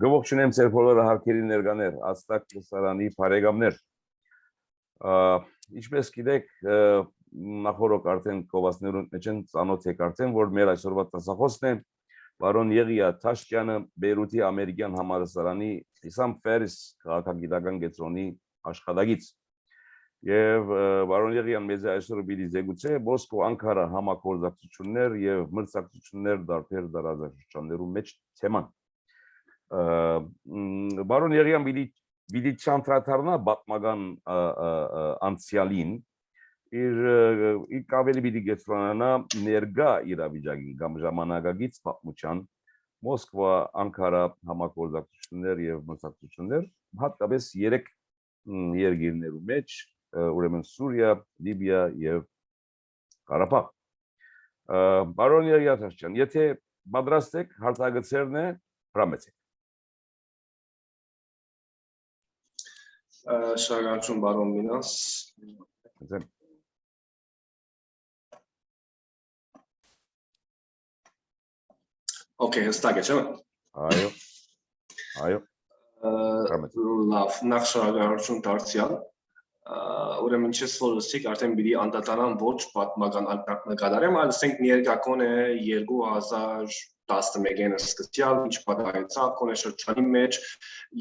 Գողջունեմ ձեր բոլոր հարգելի ներկաներ, Աստակ լսարանի բարեկամներ։ Ինչպես գիտեք, նախորդ արդեն կովասներուն մեջ են ծանոթ եք արդեն, որ մեր այսօրվա տասախոսն է Բարոն Եղիա Թաշկյանը Բեյրութի ամերիկյան համալսարանի Sam Ferris քաղաքագիտական կենտրոնի աշխատակից։ Եվ Բարոն Եղիան մեզ այսօր պիտի զեկուցե Մոսկվա Անկարա համագործակցություններ եւ մրցակցություններ դարբեր տարածաշրջաններում մեջ թեման։ Բարոն Եղիան պիտի չանդրադառնա պատմական անցյալին, իր ավելի պիտի կենտրոնանա ներկա իրավիճակին կամ ժամանակակից պատմության Մոսկվա Անկարա համագործակցություններ եւ մրցակցություններ, հատկապես 3 երկիրներու մեջ, ուրեմն Սուրիա, Լիբիա եւ Ղարաբաղ։ Բարոն Եղիա Թաշկյան, եթե պատրաստ եք, հարցագծերն է հրամեցեք։ Շարունակություն բարոն Մինաս։ Okay, հստակ է, չէ՞։ Այո։ Լավ, նախ շարունակություն դարձյալ։ Ուրեմն ինչպես որ լսիք, արդեն պիտի անդադարանամ ոչ պատմական նկատառեմ, այլ ասենք ներկայական է 2011-ին սկսյալ, ինչ պատահեցավ կոնե շրջանի մեջ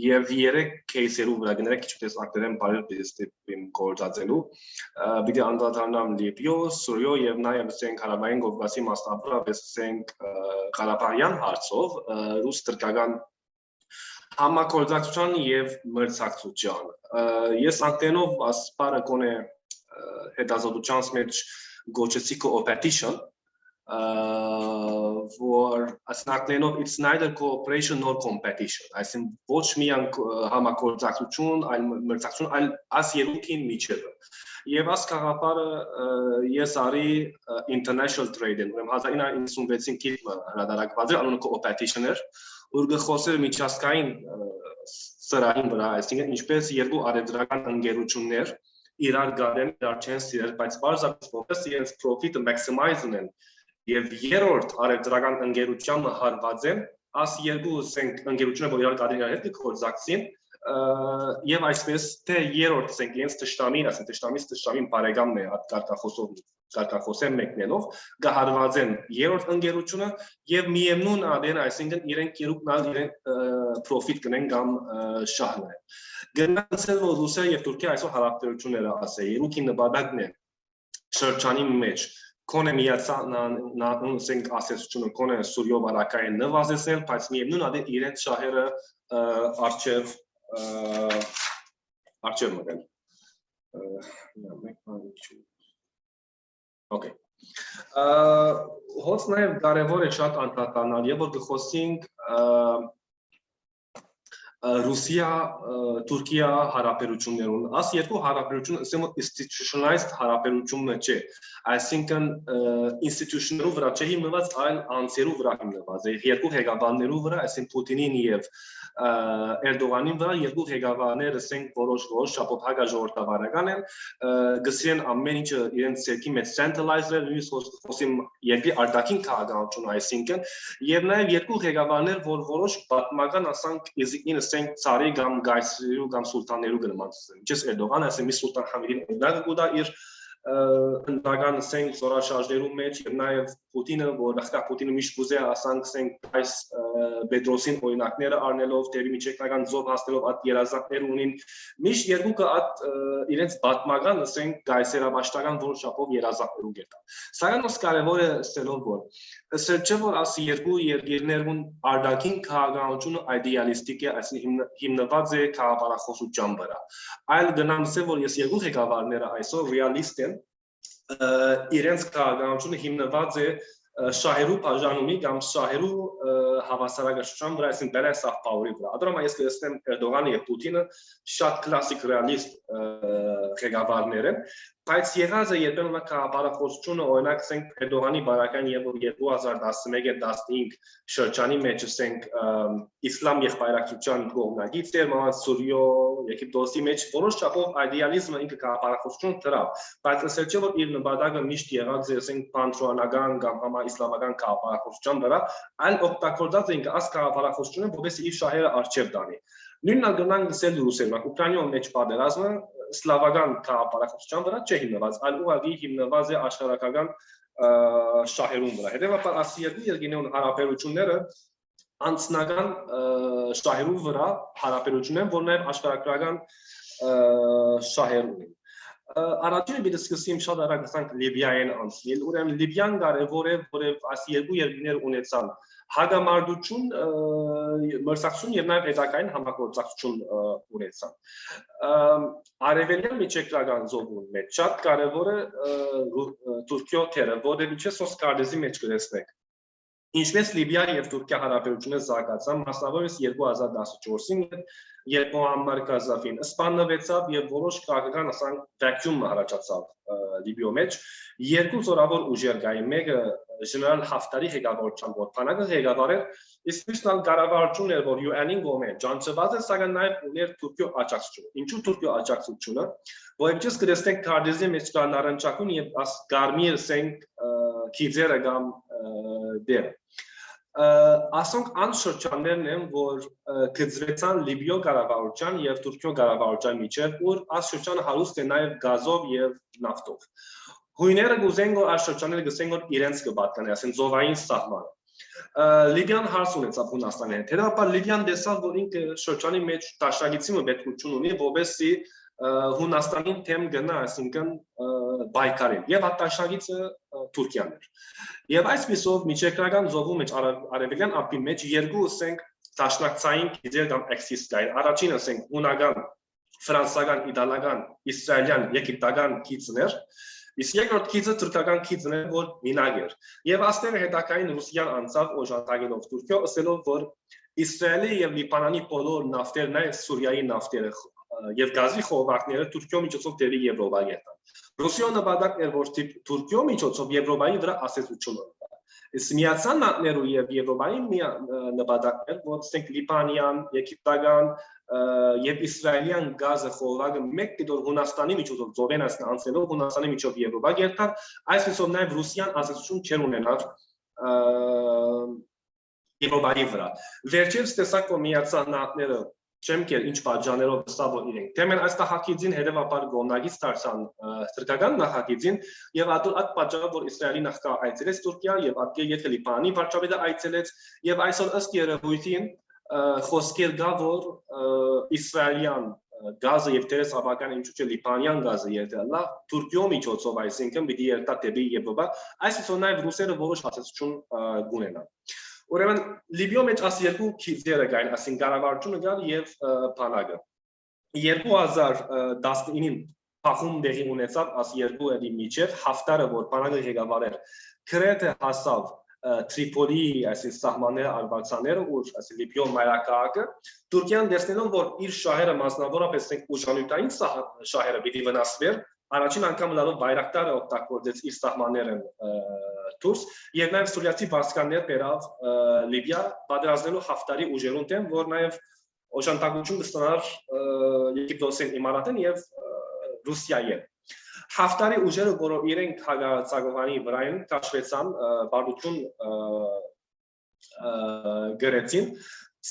եւ 3 кейսերու վրա գներեք ինչպես ակտերեն բարել պիտի գործածելու պիտի անդադարանամ Լիբիա, Սուրիա եւ նաեւ ասենք Հարավային Կովկասի մասնավորապես ասենք Ղարաբաղյան հարցով ռուս թուրքական համագործակցության եւ մրցակցության ես անկենով ասպարը կոնե հետազոտության մեջ գոչեցի co-opetition որ ասնակներով it's neither cooperation nor competition այսինքն ոչ միայն համագործակցություն այլ մրցակցություն այլ աս երկին միջևը եւ աս կաղապարը ես արի international trade-ին ուրեմն 1996-ին կիլմը հրադարակված էր անունը co-opetition էր որ գխոսեր միջազգային սրահին վրա, այսինքն ինչպես երկու արևդրական ընկերություններ իրար գարեն իրար չեն սիրել, բայց բարձրապես որպես իրենց profit-ը maximize ունեն եւ երրորդ արևդրական ընկերությունը հարված են, աս երկու ընկերությունները որ իրար գարեն իրար հետ կգործակցին եւ այսպես թե երրորդ ասենք իրենց տշտամին, ասենք տշտամին բարեկամն է հատ կարտախոսեն մեկնելով գահարված են երրորդ ընկերությունը եւ միևնույն ադեն այսինքն իրենք երկուքն իրեն profit կնեն կամ շահն է գնացել որ Ռուսիա եւ Թուրքիա այսօր հարաբերությունները ասե երկուքի նպատակն է շրջանի մեջ կոնե միացան ասենք ասեցությունը կոնե Սուրիա վարակային նվազեցնել բայց միևնույն ադեն իրենց շահերը արչև մտել Okay. Հոց նաև կարևոր է շատ անդրադառնալ եւ որ գխոսենք Ռուսիա Թուրքիա հարաբերություններուն աս երկու հարաբերություն ասեմ institutionalized հարաբերությունը չէ այսինքն institutionներու վրա չէ հիմնված այլ անձերու վրա հիմնված է երկու ղեկավարներու վրա այսինքն Պուտինին եւ Էրդողանին վրա երկու ղեկավարներ ասենք որոշ շապով հագաժողովրդավարական են գսեն ամեն ինչը իրենց ցերքի մեջ centralized նույնիսկ խոսիմ երկրի արտաքին քաղաքականություն այսինքն եւ նաեւ երկու ղեկավարներ որ որոշ պատմական ասանք իզիկին ասենք ցարի կամ գայսերու կամ սուլտաններու գնամացեն ինչպես Էրդողանը ասեմ մի սուլտան Համիդին օրինակ կուտա իր ընդական ասենք զորաշարժներու մեջ եւ նաեւ Պուտինը որ ախտա Պուտինը միշտ կուզե ասանք ասենք այս Պետրոսին օրինակները առնելով դեպի միջեկնական զով հասնելով այդ երազանքներ ունին միշտ երկուքը այդ իրենց պատմական ասենք գայսերաբաշտական որ շապով երազանքներ ունեն սակայն ոս կարևոր է ասելով որ ասել չէ որ աս երկու երկիրներուն արտաքին քաղաքականությունը իդեալիստիկ է այսինքն հիմնված է քաղաքախոսության վրա այլ գնամսել որ ես երկու ղեկավարները այսօր ռեալիստ են իրենց քաղաքականությունը հիմնված է շահերու բաժանումի կամ շահերու հավասարակշռության վրա այսինքն balance of power-ի վրա ադրամա ես կստեմ Էրդողանը եւ Պուտինը շատ կլասիկ ռեալիստ ղեկավարներ են Բայց եղած է երբեմն կապարախոսությունը օրինակ ասենք Էրդողանի բարական եւ 2011-15 շրջանի մեջ ասենք իսլամ եղբայրակցության կողմնակից էր մանց Սուրիո Եգիպտոսի մեջ որոշ չափով իդեալիզմը ինքը կապարախոսություն դրավ բայց ասել չէ որ իր նպատակը միշտ եղած է ասենք պանթրոնական կամ համաիսլամական կապարախոսության վրա այլ օգտագործած է ինքը աս կապարախոսությունը որպես իր շահերը արժեվ տանի նույնն ալգնան գսել ռուսերն ուկրաինայի մեջ պատերազմը սլավական կապարախոսության վրա չէ հիմնված, այլ ուղղակի հիմնված է աշխարհական շահերուն վրա։ Հետևաբար այս երկու երկիներուն հարաբերությունները անձնական շահերու վրա հարաբերություն են, որ նաև աշխարհական շահեր ունեն։ Առաջինը պիտի սկսեմ շատ արագ ասենք Լիբիայեն անցնել, ուրեմն Լիբիան կարևոր է, որև այս երկու երկիներ ունեցան հագամարտություն, մրցակցություն եւ նաեւ հետագային համագործակցություն ունեցան։ Արևելյան միջերկրական զոնում մեջ շատ կարևոր է Թուրքիո թերը, որը միջի սոս կարդեզի մեջ գրեցնեք։ Ինչպես Լիբիա եւ Թուրքիա հարաբերությունները զարգացան, մասնավորապես 2014-ին երբ Մոամմար Կազաֆին սպանվեցավ եւ որոշ քաղաքական ասենք վակյում առաջացավ Լիբիո մեջ, երկու զորավոր ուժեր կային, մեկը Ժեներալ Հաֆտարի ղեկավարությամբ որ բանակը ղեկավարել, իսկ մյուսն կառավարությունն էր, որ UN-ին կողմեն ջանցված է, սակայն նաեւ ուներ Թուրքիո աջակցությունը։ Ինչու Թուրքիո աջակցությունը, որովհետեւ գրեստենք կարդեզի մեջ կա նարնջակուն եւ աս գարմիր ասենք քիզերը կամ դեր ասոնք անշրջաններն են, որ գծվեցան Լիբիո կառավարության եւ Թուրքիո կառավարության միջեւ, որ այս շրջանը հարուստ է նաեւ գազով եւ նավթով։ Հույները գուզեն որ այս շրջանները գսեն որ իրենց կպատկանեն, ասեն զովային սահմանը։ Լիբիան հարց ունեցավ Հունաստանի հետ։ Հետևաբար Լիբիան տեսավ, որ ինքը շրջանի մեջ դաշնակիցի պետություն ունի, որովհետեւ Հունաստանին թեմ գնա, այսինքն բայկարել եւ արտաշնագիցը Թուրքիան էր։ Եվ այսպիսով միջերկրական զովում մեջ արևելյան ափի մեջ երկու ասենք դաշնակցային գիծեր կամ էքսիս կային։ Առաջինը ասենք հունական, ֆրանսական, իտալական, իսրայելյան, եգիպտական գիծներ, իսկ երկրորդ գիծը թուրքական գիծն էր, որ մինագ էր։ Եվ աստեղ հետակային Ռուսիան անցավ օժանդակելով Թուրքիո, ասելով որ Իսրայելի եւ Լիբանանի բոլոր նավթերն այլ Սուրիայի նավթերը եւ գազի խողովակները Թուրքիո միջոցով դեպի Եվրոպա եկան։ Ռուսիա նպատակն էր, որ Թուրքիո միջոցով Եվրոպայի վրա ասեցություն ունենա։ Իսկ Միացյալ Նահանգներու եւ Եվրոպայի նպատակն էր, որ ասենք Լիբանան, Եգիպտական եւ իսրայելյան գազը խողովակը մեկ դիտոր Հունաստանի միջոցով ծովենաս անցնելով Հունաստանի միջով Եվրոպա գերտար, այսպեսով նաեւ Ռուսիան ասեցություն չեր ունենար Եվրոպայի վրա։ Վերջերս տեսակ որ Միացյալ Նահանգները չեմ կեր ինչ պատճառներով ստա որ իրենք թեմեն այս նախագիծին հետևաբար գոնագից դարձան թրկական նախագիծին եւ այդ պատճառով որ Իսրայելի նախկա այցելեց Թուրքիա եւ ապկե եթե Լիբանանի վարչապետը այցելեց եւ այսօր ըստ երևույթին խոսքեր կա որ իսրայելյան գազը եւ տերեսաբական ինչու՞ չէ լիբանյան գազը երթալա Թուրքիո միջոցով այսինքն պիտի երթա դեպի Եվրոպա այսպեսով նաեւ ռուսերը որոշ հաստատություն կունենան Ուրեմն Լիբիո մեջ աս երկու քիզերը կային, ասին կառավարությունը կար եւ բանակը։ 2019-ին փախում դեղի ունեցավ աս երկու էդի միջև Հաֆտարը որ բանակը ղեկավարեր գրեթե հասավ Տրիպոլի այսին սահմանները արվարձաները ուր ասին Լիբիո մայրաքաղաքը Թուրքիան դեսնելով որ իր շահերը մասնավորապես ուժանյութային շահերը պիտի վնասվեր Առաջին անգամ լավ բայրակտարը օգտագործեց իր սահմաններն դուրս եւ նաեւ սուրիացի բարձկաններ բերավ Լիբիա պատերազմելու Հաֆտարի ուժերուն դեմ որ նաեւ օժանդակություն կստանար Եգիպտոսին Իմարատեն եւ Ռուսիային Հաֆտարի ուժերը որ իրենք հագարցակողանի վրային քաշվեցան բարդություն գրեցին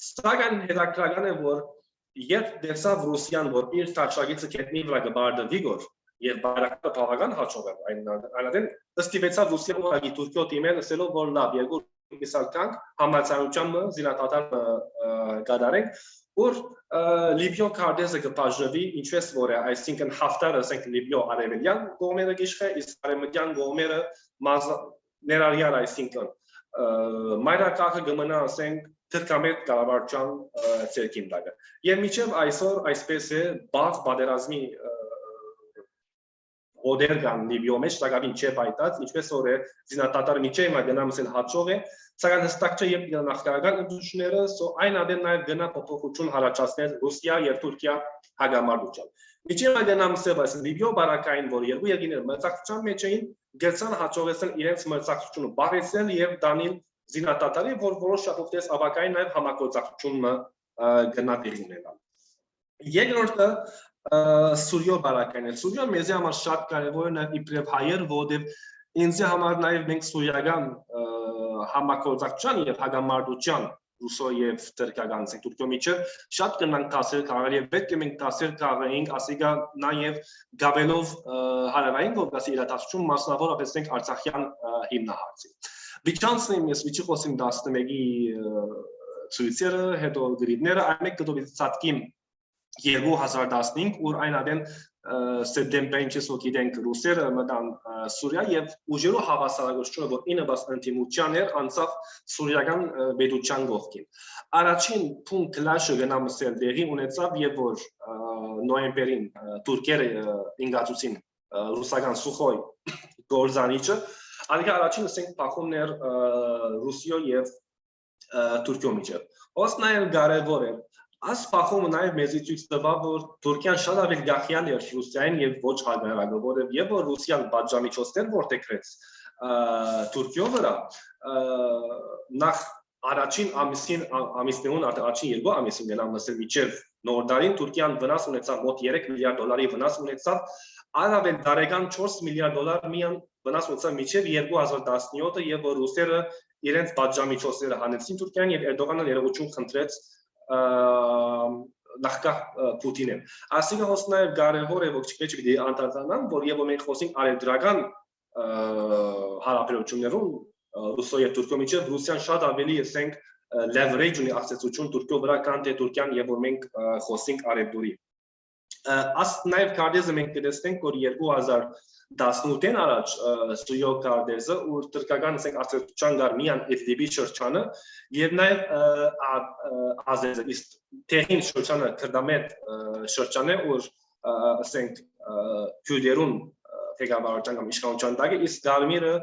սակայն հետաքրքրական է որ երբ դեսավ Ռուսիան որ իր տաճագիծը կետնի վրա կբարդվի գոր Եվ բարակը բավական հաջող է այնադեն ստիպեցավ Ռուսիան ուղղակի Թուրքիո դիմել ասելով որ լավ երկու միսալ կանք համացանությամբ զինատատար կդարենք որ Լիբիո կարդեզը կբաժնվի ինչպես որ է այսինքն Հաֆտարը ասենք Լիբիո արևելյան կողմերը գիշխե իսկ արևմտյան կողմերը ներառյալ այսինքն մայրաքաղաքը կմնա ասենք թրքամետ կառավարության ցերկին տակը եւ միջև այսօր այսպես է բաց պատերազմի Օդեր կան Լիբիո մեջ, սակայն չէ բայտած, ինչպես որ է զինատատարը միջև հիմա գնամսել հաջող է, սակայն հստակ չէ երբ նախկարական ընդդիմությունները, այն ադեն նաև գնա փոփոխություն հարաճացնել Ռուսիա եւ Թուրքիա հագամարտության։ Միջին ագնամ սեվաս Լիբիո բարակային որ երկու երկիներ մրցակցության մեջ էին գերցան հաջողեցան իրենց մրցակցությունը բարեցնել եւ դանիլ զինատատարի որ որոշ շաբաթ ավակային նաեւ համագործակցությունը գնահատելի ունենալ։ Երկրորդը Սուրիո բարակային է։ Սուրիոն մեզ համար շատ կարևոր է նաեւ իբրև հայեր, որովհետեւ ինձ համար նաեւ մենք սուրիական համագործակցության եւ հագամարտության Ռուսո եւ Թուրքիական Թուրքիո միջև շատ կնանք կասել կարող եւ պետք է մենք կասել կարողենք ասիկա նաեւ գաբելով հարավային Կովկասի իրադարձություն մասնավորապես ենք Արցախյան հիմնահարցի։ Վիճանցնեմ ես վիճի խոսիմ 11-ի ցույցերը հետո գրիդները այն կդոբից ցածկիմ 2015 ուր այն ադեն սեպտեմբերին չեսո գիտենք ռուսերը մտան Սուրիա եւ ուժերու հավասարակցությունը որ 9 բաց ընդդիմության էր անցավ սուրիական պետության կողքին։ Առաջին փուն քլաշը գնամսել դեղի ունեցավ եւ որ նոյեմբերին թուրքերը ինգացուցին ռուսական Սուխոյ գործանիչը ալիք առաջին ասենք փախումներ Ռուսիո եւ Թուրքիո միջև։ Ոստ նաեւ կարեւոր է Այս փախումը նաև մեզի ցույց տվավ, որ Թուրքիան շատ ավելի գախյալ էր Ռուսիային եւ ոչ հակառակը, որովհետեւ եւ որ Ռուսիան բաժամիջոցներ որտեղրեց Թուրքիո վրա, նախ առաջին ամիսներուն առաջին երկու ամիսին գնամասել միջև նոր տարին Թուրքիան վնաս ունեցավ մոտ 3 միլիարդ դոլարի վնաս ունեցավ, առավել տարեկան 4 միլիարդ դոլար միան վնաս ունեցավ միջև 2017-ը եւ որ ռուսերը իրենց բաժամիջոցները հանեցին Թուրքիան եւ Էրդողանը ներողություն խնդրեց նախկա Պուտինը։ Ասիկա հոս նաև կարևոր է որ չպետք է անդրադառնալ, որ եւ մենք խոսենք արևդրական հարաբերություններում Ռուսո եւ Թուրքիո միջեւ Ռուսիան շատ ավելի ասենք leverage ունի ասացություն Թուրքիո վրա քան թե Թուրքիան եւ որ մենք խոսենք արևդուրի։ Աս նաև կարդեզը մենք կտեսնենք որ 2018-ին առաջ Սուրիո կարդեզը ու թուրքական ասենք ասացության գար միան Իդլիբի շրջանը եւ նաև ազեզը իսկ տեղին շրջանը Քրդամետ շրջանը որ ասենք քյուրդերուն ղեկավարության կամ իշխանության տակ է իսկ Գարմիրը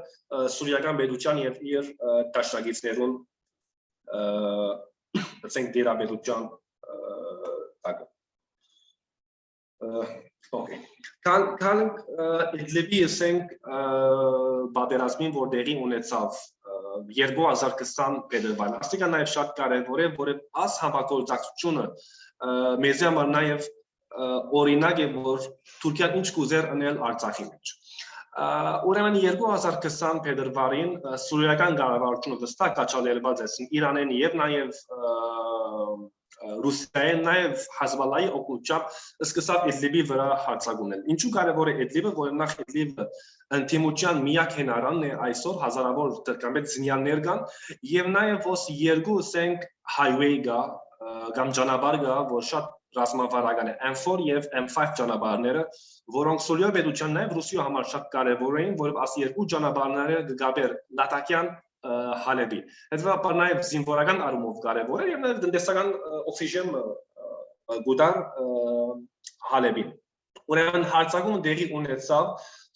սուրիական պետության եւ իր դաշնակիցներուն ասենք դերաբերության տակ Okay. Կան Իդլիբի ասենք պատերազմին որ դեղի ունեցավ 2020 փետրվար։ Աստիգա նաև շատ կարևոր է, որ այս համագործակցությունը մեզ համար նաև օրինակ է, որ Թուրքիան ինչ կուզեր անել Արցախի մեջ։ Ուրեմն 2020 փետրվարին սուրիական կառավարությունը վստահ կաչալերված է Իրանին եւ նաև Ռուսիային նաև Հազբալայի օգնությամբ սկսավ Իդլիբի վրա հարձակումներ։ Ինչու կարևոր է Իդլիբը, որ նախ Իդլիբը ընդդիմության միակ հենարանն է այսօր հազարավոր թրքամետ զինյալներ կան եւ նաև ոս երկու ասենք highway գա կամ ճանապարհ գա, որ շատ ռազմավարական է M4 եւ M5 ճանապարհները, որոնք Սուրիո պետության նաև Ռուսիո համար շատ կարևոր էին, որով աս երկու ճանապարհները գաբեր Լատակյան Հալեբի։ Հետևաբար նաև զինվորական առումով կարևոր է եւ նաև տնտեսական օքսիգեն գուտան Հալեբին։ Ուրեմն հարձակումը դեղի ունեցավ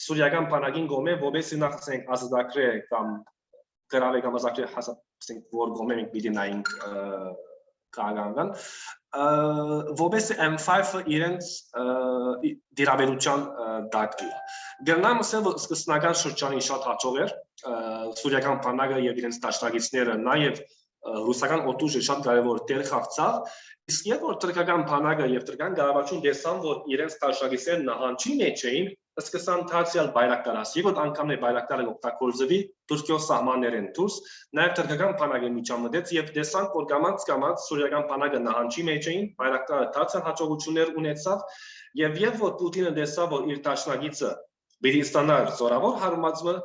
սուրիական բանակին կողմէ, որովհետեւ նախցենք ազատագրե կամ գրավե կամ ազատագրե հասենք որ կողմէ մենք պիտի նայենք կարգանան որովհետեւ M5-ը իրենց դիրաբերության դակտի։ Գերնամ ասել որ սկզբնական շրջանի շատ հաջող էր սուրիական բանակը եւ իրենց դաշնակիցները նաեւ ռուսական օտուժը շատ կարևոր դեր խաղացավ իսկ երբ որ թուրքական բանակը եւ թուրքական կառավարությունը տեսան որ իրենց դաշնակիցները նահանջի մեջ էին սկսան թացիալ բայրակտարասի որ անգամներ բայրակտարը օգտագործվի Թուրքիո սահմաններեն դուրս նաեւ թուրքական բանակը միջամտեց եւ տեսան որ կամած սուրիական բանակը նահանջի մեջ էին բայրակտարը թացան հաջողություններ ունեցավ եւ երբ որ Պուտինը տեսավ որ իր դաշնակիցը պիտի ստանար զորավոր հարմարումը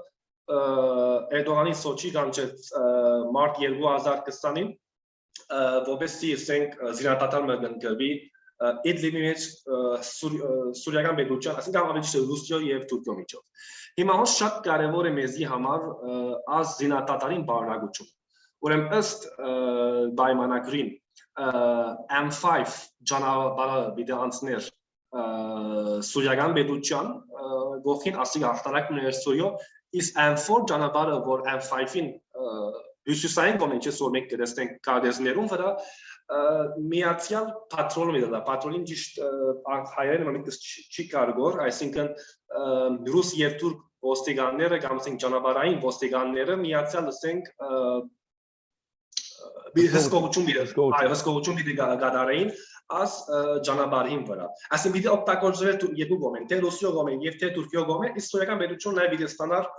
Էրդողանի Սոչի կանչեց մարտ 2020-ին որպեսզի ասենք զինատատար մգնկվի Իդլիբի մեջ սուրիական պետության, այսինքն ավելի ճիշտ Ռուսիո եւ Թուրքիո միջով։ Հիմա հոս շատ կարևոր է մեզի համար այս զինատատարին բարակություն։ Ուրեմն ըստ պայմանագրին M5 ճանապարհը պիտի անցներ սուրիական պետության գողքին ասիկ հաղթանակ ուներ Սուրիո, իսկ M4 ճանապարհը որ M5-ին հյուսիսային կողմից որ մենք կտեսնենք կարդեզներում վրա միացյալ պատրոլում է դա պատրոլին ճիշտ հայերեն մամիկս չի կարգոր այսինքն ռուս եւ թուրք ոստիկանները կամ ասենք ճանապարհային ոստիկանները միացյալ ասենք հսկողություն պիտի գադարեին as ճանապարհին վրա ասենք պիտի օգտագործել երկու կողմեն թե ռուսիո կողմեն եւ թե թուրքիո կողմեն իսტორիական պետություն նաեւ պիտի ստանար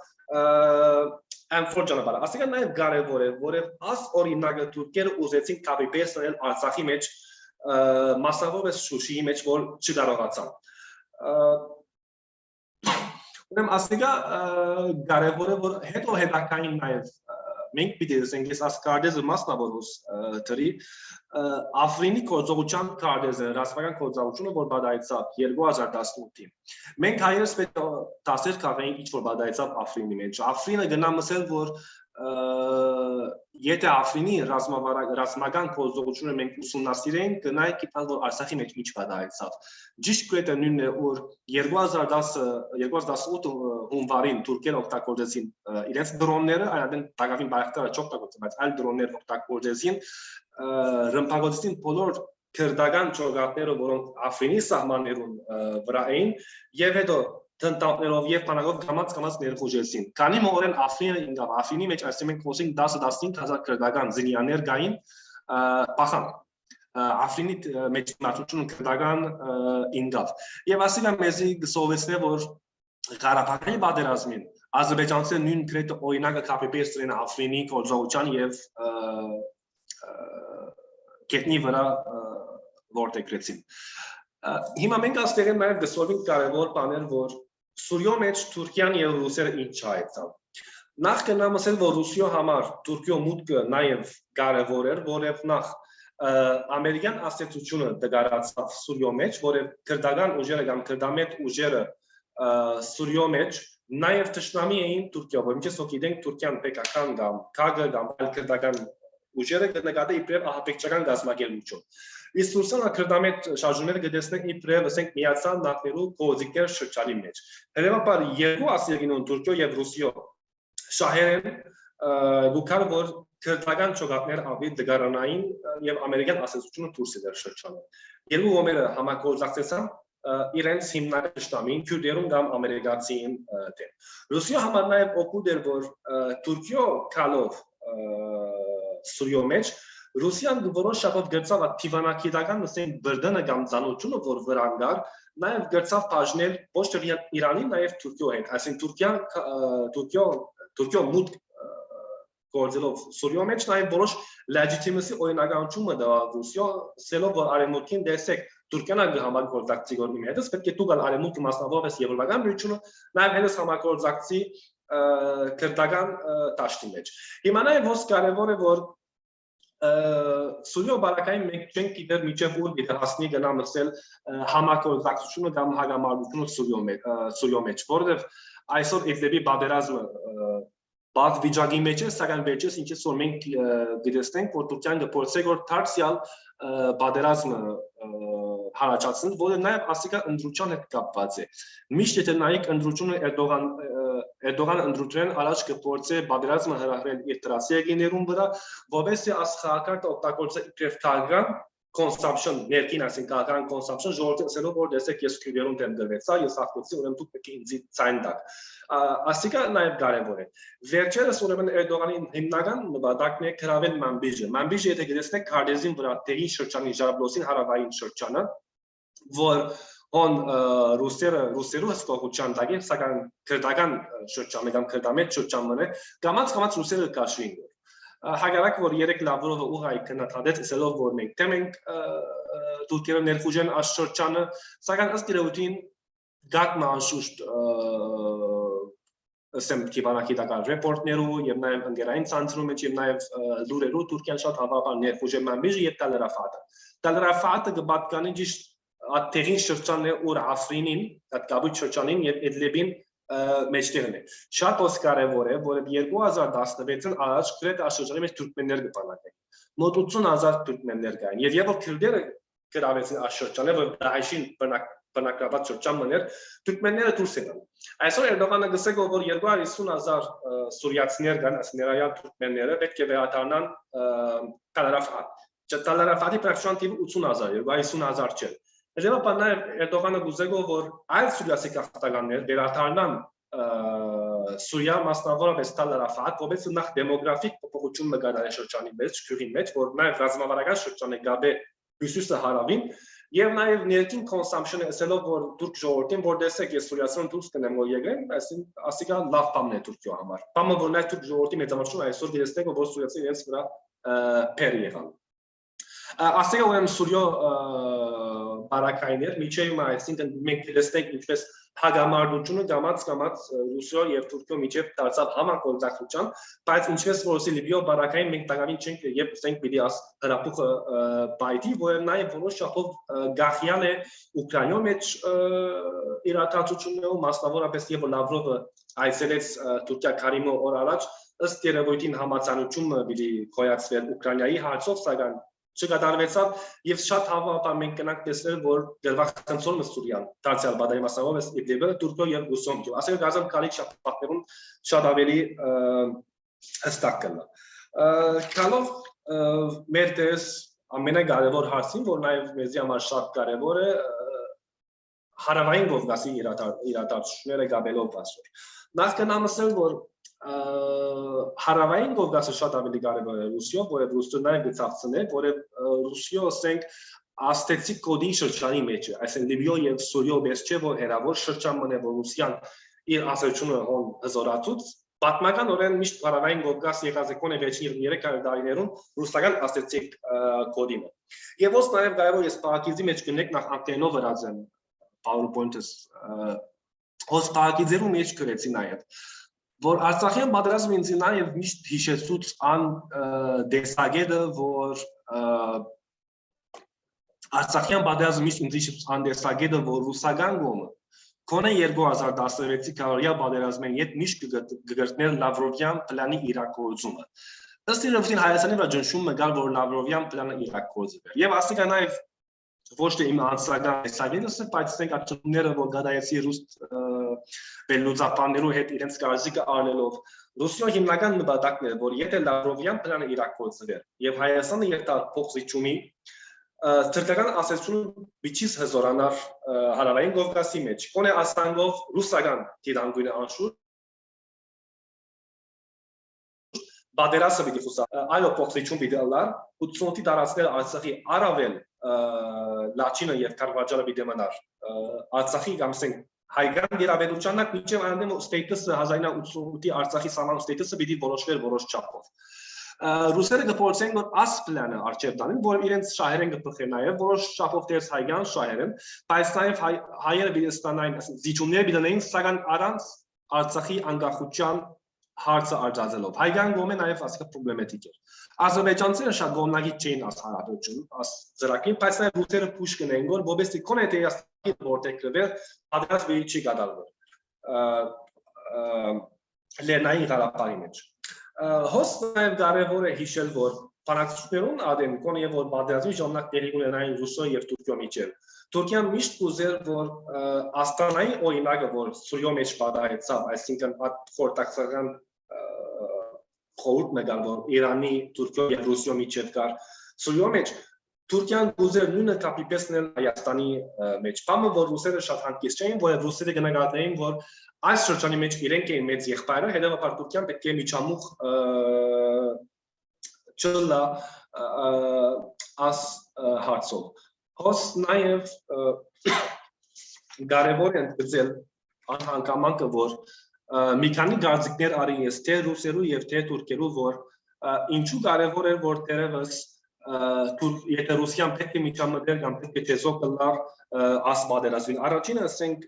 ամֆոր ճանապարհը ասենք նաեւ կարեւոր է որեւ as օրինակը թուրքերը ուզեցին կապի-պեստել Արցախի մեջ մասնավորապես Շուշիի մեջ որ չկարողացան Ուրեմն ասիկա կարևոր է որ հետո հետաքային նաև մենք պիտի ասենք ես ասկարդեզը մասնավորոս դրի Աֆրինի կորձողության կարդեզը ռազմական կորձողությունը որ բադայցավ 2018-ին մենք հայերս պետք է դասեր քաղենք ինչ որ բադայցավ Աֆրինի մեջ Աֆրինը գնամսել որ եթե Աֆրինի ռազմական կորձողությունը մենք ուսումնասիրենք գնայինք գիտալ որ Արցախի մեջ ինչ բադայցավ ճիշտ կրետը նույնն է որ 2018 հունվարին թուրքերը օգտագործեցին իրենց դրոնները այնադեն Տագավին բայրակտարը չօգտագործեն բայց այլ դրոններ օգտագործեցին ռմբակոծեցին բոլոր քրդական ճողատները որոնք Աֆրինի սահմաններուն վրա էին եւ հետո տնտաններով եւ բանակով կամած ներխուժեցին քանի մորեն Աֆրինը ինգավ Աֆրինի մեջ այսինքն խոսենք 10-15000 քրդական զինյաներ գային պախան Աֆրինի մեջ մարտությունը քրդական ինգավ եւ ասինքն մեզի գսովեցնե որ Ղարաբաղի պատերազմին Ադրբեջանցիները նույն կրետը օրինակը կապի-պեստրին Աֆրինի կորձողության եւ գետնի վրա որտեգրեցին հիմա մենք աստեղեն նաեւ գսովենք կարևոր բաներ որ Սուրիո մեջ Թուրքիան եւ Ռուսերը ինչ հայեցան նախ կնամ ասել որ Ռուսիո համար Թուրքիո մուտքը նաեւ կարևոր էր որեւ նախ ամերիկյան ասոցիացիոնը դգարացավ Սուրիո մեջ որեւ քրդական ուժերը կամ քրդամետ ուժերը Սուրիո մեջ նաեւ ճշնամի էին Թուրքիո որ ինչպես գիտենք Թուրքիան պետական կամ ԿԳ կամ այլ քրդական ուժերը կնկատի իբրև ահաբեկչական գազམ་ակերպություն Իսկ Ռուսանը քրդամետ շարժումները գտեցնենք իբրև ասենք միացյալ նահանգներու կոզիկներ շրջանի մեջ Հետևաբար երկու ասիագինոն Թուրքիո եւ Ռուսիո շահերեն գուքար որ քրդական ճողատներ ավելի դգարանային եւ ամերիկյան ասոցիացիոնը դուրս էր շրջանը Երկու կողմերը համագործակցեցան իրենց հիմնական ճշտամին քյուրդերուն կամ ամերիկացին դեմ Ռուսիա համար նաեւ օգուտ էր որ Թուրքիո քալով Սուրիո մեջ Ռուսիան որոշ շաբաթ գրծավ թիվանակիտական ասենք բրդանը կամ ցանոթությունը որ վրան գար նաև գրծավ բաժնել ոչ թե Իրանի նաև Թուրքիո հետ այսինքն Թուրքիո մուտք գործելով Սուրիո մեջ նաև որոշ legitimacy օրինականությունը դա Ռուսիա սելով որ արեմուտքին դեսեք Թուրքիան համագործակցի գործի հետ պետք է դուգալ արեմուտքը մասնավորապես եվրոպական միությունը նաև հենց համագործակցի քրդական դաշտի մեջ հիմա նաև ո՞ս կարևոր է որ Սուրիո բարակային մենք չենք գիտեր միջև ուր գիտեր հասնի գնամ ասել համագործակցությունը կամ հագամարտությունը Սուրիո մեջ որովհետև այսօր Իդլիբի պատերազմը բաց վիճակի մեջ է սակայն վերջերս ինչպես որ մենք գիտենք որ Թուրքիան գործել որ դարձյալ պատերազմը հարաճացնել որը նաև ասիկա ընդրության հետ կապված է միշտ եթե նայեք ընդրությունը Էրդողանը ընդրության առաջ կփորձե պատերազմը հրահրել իր տրասիագիներուն վրա որովհետեւ ասխակարտ օգտագործել իբրև քաղաքական consumption ներքին ասենք քաղաքական consumption ժողովրդի ասելով որ դեսեք ես քյուրերուն դեմ դրվեցա ես հաղթեցի ուրեմն դուք պետք է ինձ ցայն տաք ասիկա նաև կարևոր է վերջերս ուրեմն Էրդողանի հիմնական նպատակն է գրավել Մանբիջը եթե գտեսնեք քարտեզին վրա տեղի շրջանի Ժարաբլոսին հարավային շրջանը որ on ռուսերու հսկողության տակ է սակայն քրդական շրջանը կամ քրդամետ շրջանը կամած ռուսերը կաշվին հագարակ որ 3 լավրովը ուղղայ կնաթադեց ասելով որ մենք դեմ ենք թուրքերը ներխուժեն այս շրջանը սակայն ըստ իրավունքին գատնա անշուշտ ասեմ քիվանակիտական ռեպորտներու եւ նաեւ ընկերային ցանցերու մեջ եւ նաեւ լուրերու Թուրքիան շատ հավաբար ներխուժել Մանբիջը եւ Տալարաֆատը կպատկանի ճիշտ Ատերին շրջանն է ուր Աֆրինին, այդ կապույտ շրջանին եւ Էդլեբին մեջտեղն է։ Շատ ոս կարևոր է, որ 2016-ին առաջ գրեթե աշխարհի մեջ թուրքմեններ կբանակեն։ Մոտ 80000 թուրքմեններ կային եւ երբ քրդերը գրավեցին այս շրջանը, որ Դահեշին բնակրված շրջանն էր, թուրքմենները դուրս եկան։ Այսօր Էրդողանը գսել որ 250000 սուրիացիներ կան, ասներայալ թուրքմենները պետք է վերադառնան Տալարաֆատ։ Չտալարավատի պրակտիկան տիվ 80000 եւ 50000 չէ։ Հետեւաբար նաեւ Էրդողանը գուզեգով որ այլ սուրիացի քաղաքականներ վերադառնան Սուրիա մասնավորապես Տալարավատ, որպես նախ դեմոգրաֆիկ փոփոխություն մգարարի շրջանի մեջ, քյուրի մեջ, որ նաեւ ռազմավարական շրջանի գաբե հյուսիսը հարավին եւ նաեւ ներքին կոնսամպշնը ասելով որ թուրք ժողովրդին որ տեսեք ես սուրիացիան դուրս կնեմ որ եկեն, ասիկա լավ բան է Թուրքիո համար։ Բամը որ նաեւ թուրք ժողովրդի մեծամասնությունը այսօր դերստեք որ սուրիացին իրենց վրա փեր եղան։ Ասիկա ուրեմն Սուրիո բարակայներ միջև այսինքն մենք դերստենք ինչպես հագամարտությունը գամած Ռուսիա եւ Թուրքիո միջև դարձավ համագործակցություն, բայց ինչպես որսի Լիբիո բարակային մենք տակավին չենք եւ ասենք պիտի աս հրապուխը բայդի, որ նաեւ որոշ չափով գախյալ է Ուկրաինայում մեջ իրադարձություններում, մասնավորապես եւ Լավրովը այցելեց Թուրքիա Քարիմո օր առաջ, ըստ երևույթին համացանությունը պիտի կոյացվեր Ուկրաինայի հարցով, սակայն չկատարվեցավ եւ շատ հավանաբար մենք կնանք տեսնել որ դերվախցնցորը Սուրիան դարձյալ բادرի մասնավորապես իդեպը Թուրքիա եւ Ռուսիա ասել գազան կարիք շփատներում շատ ավելի հստակ կլինի կալով մեր դես ամենակարևոր հարցին որ նաեւ մեզի համար շատ կարևոր է հարավային Կովկասի իրադարձությունները գաբելով ասոր նախքան ամսել որ հարավային Կովկասը շատ ավելի կարևոր է Ռուսիա, որը Ռուսիան գծացնե, որը Ռուսիա ասենք աստեցիկ կոդի շրջանի մեջ է, այսինքն Լիբիա եւ Սուրիա բես չէ որ հերավոր շրջան մնե որ Ռուսիան իր ասացությունը հոն հզորացուց, պատմականորեն միշտ հարավային Կովկաս եղած է կոնե վերջին 300 տարիներում ռուսական աստեցիկ կոդին է։ Եվ ոնց նաեւ կարևոր է սպարկիզի մեջ գնեք նախ ակտենով վրացեն PowerPoint-ս ոնց սպարկիզերու մեջ գրեցի նաեւ որ Արցախյան պատերազմը ինձ նաև միշտ հիշեցուց ան դեսագետը որ Արցախյան պատերազմը միշտ ինձ հիշեցուց ան դեսագետը որ ռուսական կողմը կոնե 2016-ի քարորիա պատերազմին հետ միշտ կգրտներ Լավրովյան պլանի իրականացումը ըստ իրավին Հայաստանի վրա ճնշումը գալ որ Լավրովյան պլանը իրականացվի եւ ասիկա նաև ոչ թե իմ անձնական դեսագետը բայց ասենք աչքները որ գադայեցի ռուս բելուծապաններու հետ իրենց կարծիքը առնելով Ռուսիա հիմնական նպատակն է որ եթե Լավրովյան պլանը իրականացվի եւ Հայաստանը երթար փոխզիջումի Թրկական ասացությունը միջից հզորանար հարավային Կովկասի մեջ կոնե աստանգով ռուսական դիտանգույնը անշուտ Բادرասը պիտի խուսա այլ փոխզիջում պիտի ալար 88-ի տարածքներ Արցախի առավել Լաչինը եւ Կարվաճարը պիտի մնար Արցախի գամսեն հայկական դերաբերությանն միջև այնտեղ ստեյտուսը 1988-ի Արցախի սահման ստեյտուսը պիտի որոշվեր որոշ չափով Ռուսերը կփորձեն որ աս պլանը արժեր տանեն, որ իրենց շահերեն կփոխեն նաև որոշ չափով դերս հայկական շահերեն, բայց նաև հայերը պիտի ստանային, զիջումները պիտի ունենային, սակայն առանց Արցախի անկախության հարցը արձանելով։ Հայկական կողմը նաև ասկա պրոբլեմատիկ էր։ Ադրբեջանցիները շատ գոհնագիտ չէին աս հարաբերություն, աս ծրագիրը, բայց նաև ռուսերը փուշ կնեն, որ որովհետեւ կոնե դեաստի որտեղ կրվել, պատրաստ չի կատարվել։ Լեռնային Ղարաբաղի մեջ։ Հոս նաև կարևոր է հիշել, որ բանակցություններում ադեն կոնե որ պատերազմի ժամանակ տեղի ունենային Ռուսիա եւ Թուրքիա միջև Թուրքիան միշտ կուզեր որ Աստանայի օրինակը որ Սուրիա մեջ պատահեցավ, այսինքն խորհրդակցական խորհուրդ մեկալ որ Իրանի, Թուրքիա եւ Ռուսիա միջև կար Սուրիա մեջ Թուրքիան կուզեր նույնը կապիպեսնել Հայաստանի մեջ։ Բամը որ ռուսերը շատ հանգիստ չէին, որ ռուսերը գնահատեին որ այս շրջանի մեջ իրենք էին մեծ եղբայրը, հետևաբար Թուրքիան պետք է միջամուխ չլա աս հարցով։ Հոս նաև կարևոր է ընդգծել անհանգամանքը, որ մի քանի գործիքներ արի ես թե ռուսերու եւ թե թուրքերու, որ ինչու կարևոր է որ դերևս եթե Ռուսիան պետք է միջամտել կամ պետք է տեսող կլար աս պատերազմին։ Առաջինը ասենք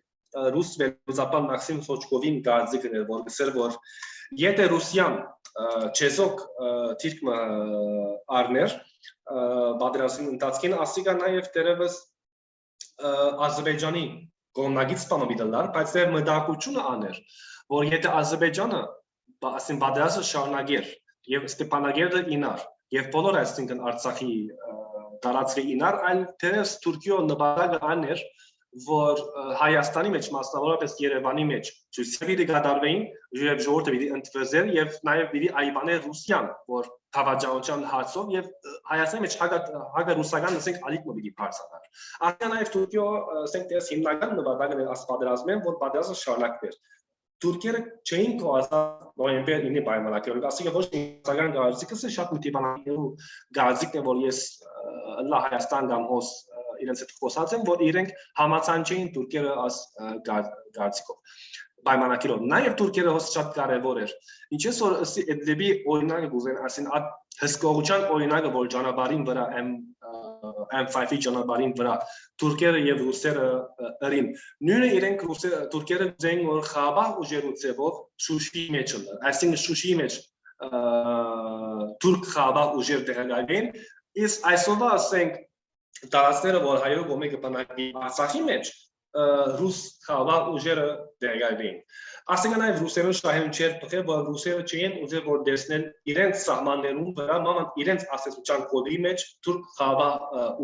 ռուս վերլուծաբան Մաքսիմ Սոչկովին գարձիկն էր, որ ասել որ եթե Ռուսիան չեզոք թիրքը առներ պատերազմի ընթացքին, ասիկա նաև դերևս Ադրբեջանի կողմնակից բանը դիտելար, բայց դեռ մտահոգությունը աներ, որ եթե Ադրբեջանը ասեն պատերազմը շարունակեր եւ Ստեփանագերդը ինար եւ բոլոր այսինքն Արցախի տարածքը ինար, այլ դերևս Թուրքիո նպատակը աներ որ Հայաստանի մեջ մասնավորապես Երևանի մեջ ցույցերի կատարվեին եւ ժողովուրդը պիտի ընդվզեր եւ նաեւ պիտի այբաներ Ռուսիան որ Թավաճանության հարցով եւ Հայաստանի մեջ հագարուսական ասենք ալիք մոդի բարձրացան։ Արդեն նաեւ Թուրքիո ասենք դες հիմնական նպատակն է ասպադրազմեն, որ պատերազմը շարունակվեր։ Թուրքերը չէին կողացած նոյեմբեր 9-ի պայմանագրերով, ասենք ոչ ինքնական գազիկը շատ մտիվանալու գազիկն է, որ ես լա Հայաստան կամ հոս իրենց հետ խոսած եմ, որ իրենք համացան չէին Թուրքերը as գազիկով պայմանագրերով։ Նաև Թուրքերը հոս շատ կարևոր էր։ Ինչպես որ դեպի օրինակը գուզեն, ասեն այդ հսկողության օրինակը, որ ճանապարհին վրա M5-ի ճանապարհին վրա Թուրքերը եւ ռուսերը ըրին։ Նույնը իրենք թուրքերը ձեն որ Ղարաբաղ ուժերու ձևով Շուշիի մեջ են, այսինքն Շուշիի մեջ թուրք Ղարաբաղ ուժեր տեղակայվեն, իսկ այսօր ասենք տարածքները որ հայերու կողմի կբնակվի Արցախի մեջ ռուս Ղարաբաղ ուժերը տեղակայվեն։ Ասենք նաև ռուսերեն շահերուն չէր տղեր, որ ռուսերը չէին ուզել որ դեսնեն իրենց սահմաններում վրա մանավանդ իրենց ասեցության կոդի մեջ թուրք Ղարաբաղ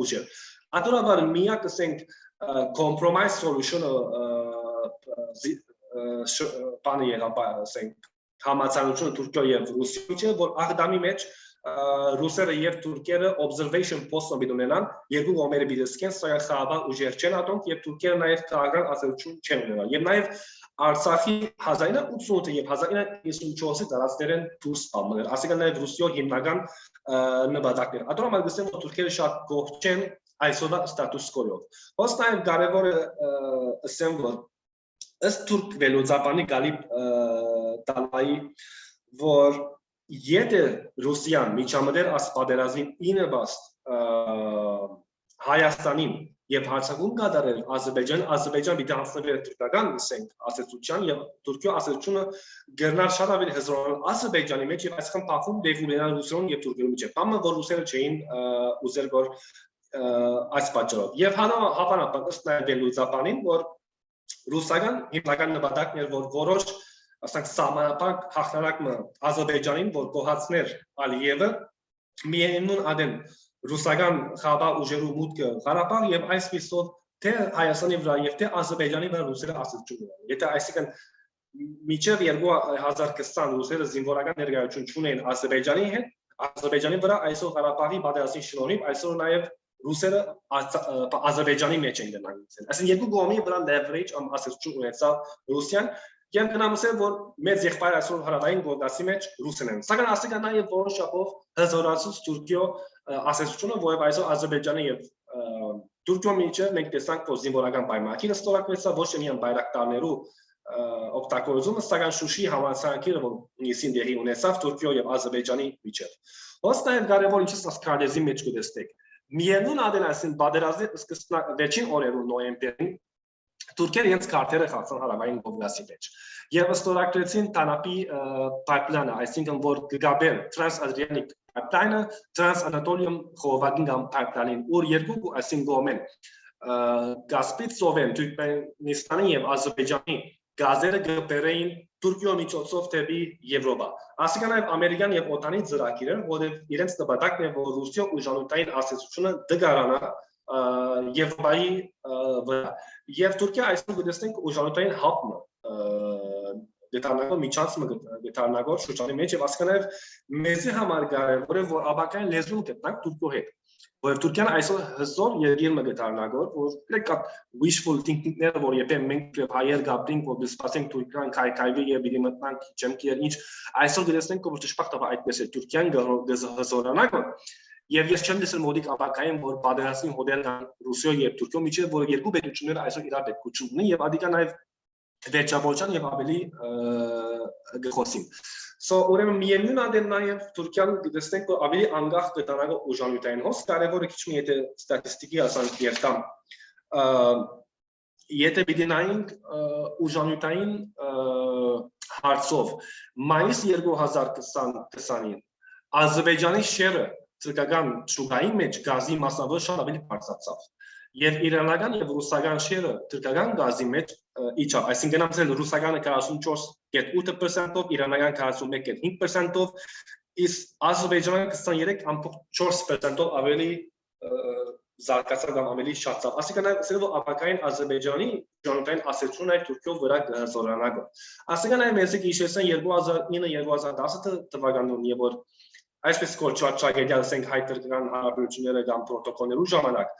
ուժեր։ Ատորաբար միակ ասենք compromise solution-ը բանը եղավ ասենք համացանությունը Թուրքիա եւ Ռուսիա չէ, որ Աղդամի մեջ ռուսերը եւ թուրքերը observation post-ը ունենան, երկու կողմերը բիզնեսկեն սա Ղարաբաղ ուժեր չեն ատոնք եւ թուրքերը նաև քաղաքական ազատություն չեն ունենալ։ Եվ նաև Արցախի 1988 եւ 1994-ի տարածքներեն դուրս բամներ, ասենք նաև Ռուսիո հիմնական նպատակներ։ Ատորամալ գսեմ որ թուրքերը շատ կողք չեն այսօրվա ստատուս կոյով։ Հոս նաև կարևոր է ասեմ որ ըստ թուրք վերլուծաբանի Գալիբ Տալայի որ եթե Ռուսիան միջամտեր ասպատերազմին ինվաստ Հայաստանին եւ հարցակում կատարել Ադրբեջան պիտի հանձնվեր թուրքական ասենք ասեցության եւ Թուրքիո ասեցությունը գերնար շատ ավելի հզորան Ադրբեջանի մեջ եւ այսքան փախում դեպի ունենալ Ռուսիոն եւ Թուրքիո միջեւ։ Բանը որ ռուսերը չէին ուզել որ այս պատճառով եւ հավանաբար ըստ նաեւ վերլուծաբանին որ ռուսական հիմնական նպատակն էր որ որոշ ասենք սահմանապակ հաղթանակը Ադրբեջանին որ կողացներ Ալիևը միևնույն ադեն ռուսական Ղարաբաղ ուժերու մուտքը Ղարաբաղ եւ այսպիսով թե Հայաստանի վրա եւ թե Ադրբեջանի վրա ռուսերը ասեցություն ունեն։ Եթե այսինքն մինչեւ 2020 ռուսերը զինվորական ներկայություն չունեն Ադրբեջանի հետ, Ադրբեջանի վրա այսօր Ղարաբաղի պատերազմի շնորհիվ այսօր նաեւ ռուսերը Ադրբեջանի մեջ են դնանցել։ Այսինքն երկու կողմի վրա leverage ասեցություն ունեցավ Ռուսիան Եվ կնամսել, որ մեծ եղբայր այսօր հարավային Կովկասի մեջ ռուսն են։ Սակայն ասենք նաև որոշ չափով հզորացուց Թուրքիո ասեցությունը, որև այսօր Ադրբեջանի եւ Թուրքիո միջև մենք տեսանք, որ զինվորական պայմանագիրը ստորագրվեցավ ոչ միայն բայրակտարներու օգտագործումը, սակայն Շուշի համալսարանը, որ նիսին դեղի ունեցավ Թուրքիո եւ Ադրբեջանի միջև։ Ոնց նաև կարևոր ինչպես ասկարդեզի մեջ կտեսնեք։ Միևնույն ադեն այսին բادرազի սկսնակ վերջին օրերու նոյեմբերին Թուրքերը իրենց քարտերը խաղացան հարավային Կովկասի մեջ եւ ստորագրեցին Տանապի pipeline-ը, այսինքն որ գգաբեր Trans-Adriatic pipeline-ը, Trans-Anatolian խորովագին pipeline-ին, որ երկու այսինքն գոմեն Գասպիցովեն Թուրքմենստանի եւ Ադրբեջանի գազերը գբերեին Թուրքիո միջոցով դեպի Եվրոպա։ Ասիկա նաեւ ամերիկյան եւ օտանի ծրագիրը, որով իրենց նպատակն է որ Ռուսիա ուժանուտային ասեցությունը դգարանա Եվրոպայի վրա։ Եվ Թուրքիա այսօր գտեսնենք ուժանուտային հապը դետալնագոր միջանցումը դետալնագոր շրջանի մեջ եւ ասկանալ մեզի համար կարևոր է որ աբակային լեզուն գտնանք Թուրքիո հետ որովհետեւ Թուրքիան այսօր հզոր երկիրը դետալնագոր որ լեկ wishful thinking-ները որ եթե մենք հայեր գաբրինք որ դիսպասենք Թուրքիան քայքայվի եւ իրի մտնանք չեմքի ինչ այսօր գտեսնենք որ ճշմարտաբար այդպես է Թուրքիան հզորանա Եվ ես չեմ տեսել մոդիկ ապակային, որ պատերազմի հոդել կան Ռուսիա եւ Թուրքիա միջեւ, որ երկու պետությունները այսօր իրար պետքություն ունեն եւ ադիկա նաեւ վերջավորության եւ ավելի գխոսին։ So ուրեմն միևնույն ադեն նաեւ Թուրքիան գտեսնենք որ ավելի անգախ կտանագը ուժանուտային հոս կարևորը քիչ մի եթե ստատիստիկի ասանք երթամ եթե բիդինային ուժանուտային հարցով մայիս 2020-ին Ադրբեջանի շերը Թուրքական շուկայի մեջ գազի մասնավոր շատ ավելի բարձրացավ։ Եվ իրանական եւ ռուսական շերը թուրքական գազի մեջ իջավ, այսինքն ամսել ռուսականը 44.8%-ով, իրանական 41.5%-ով, իսկ Ադրբեջանը 23.4%-ով ավելի զարգացավ կամ ավելի շատացավ։ Այսինքն ասել որ ապակային Ադրբեջանի ժողովրդային ասեցությունը այդ Թուրքիո վրա գազորանագը։ Այսինքն այն մեսիկ հիշեցան 2009-2010 թվականին, եւ որ այսպես կոչված ասենք հայկական հարաբերությունները կամ պրոտոկոլներու ժամանակ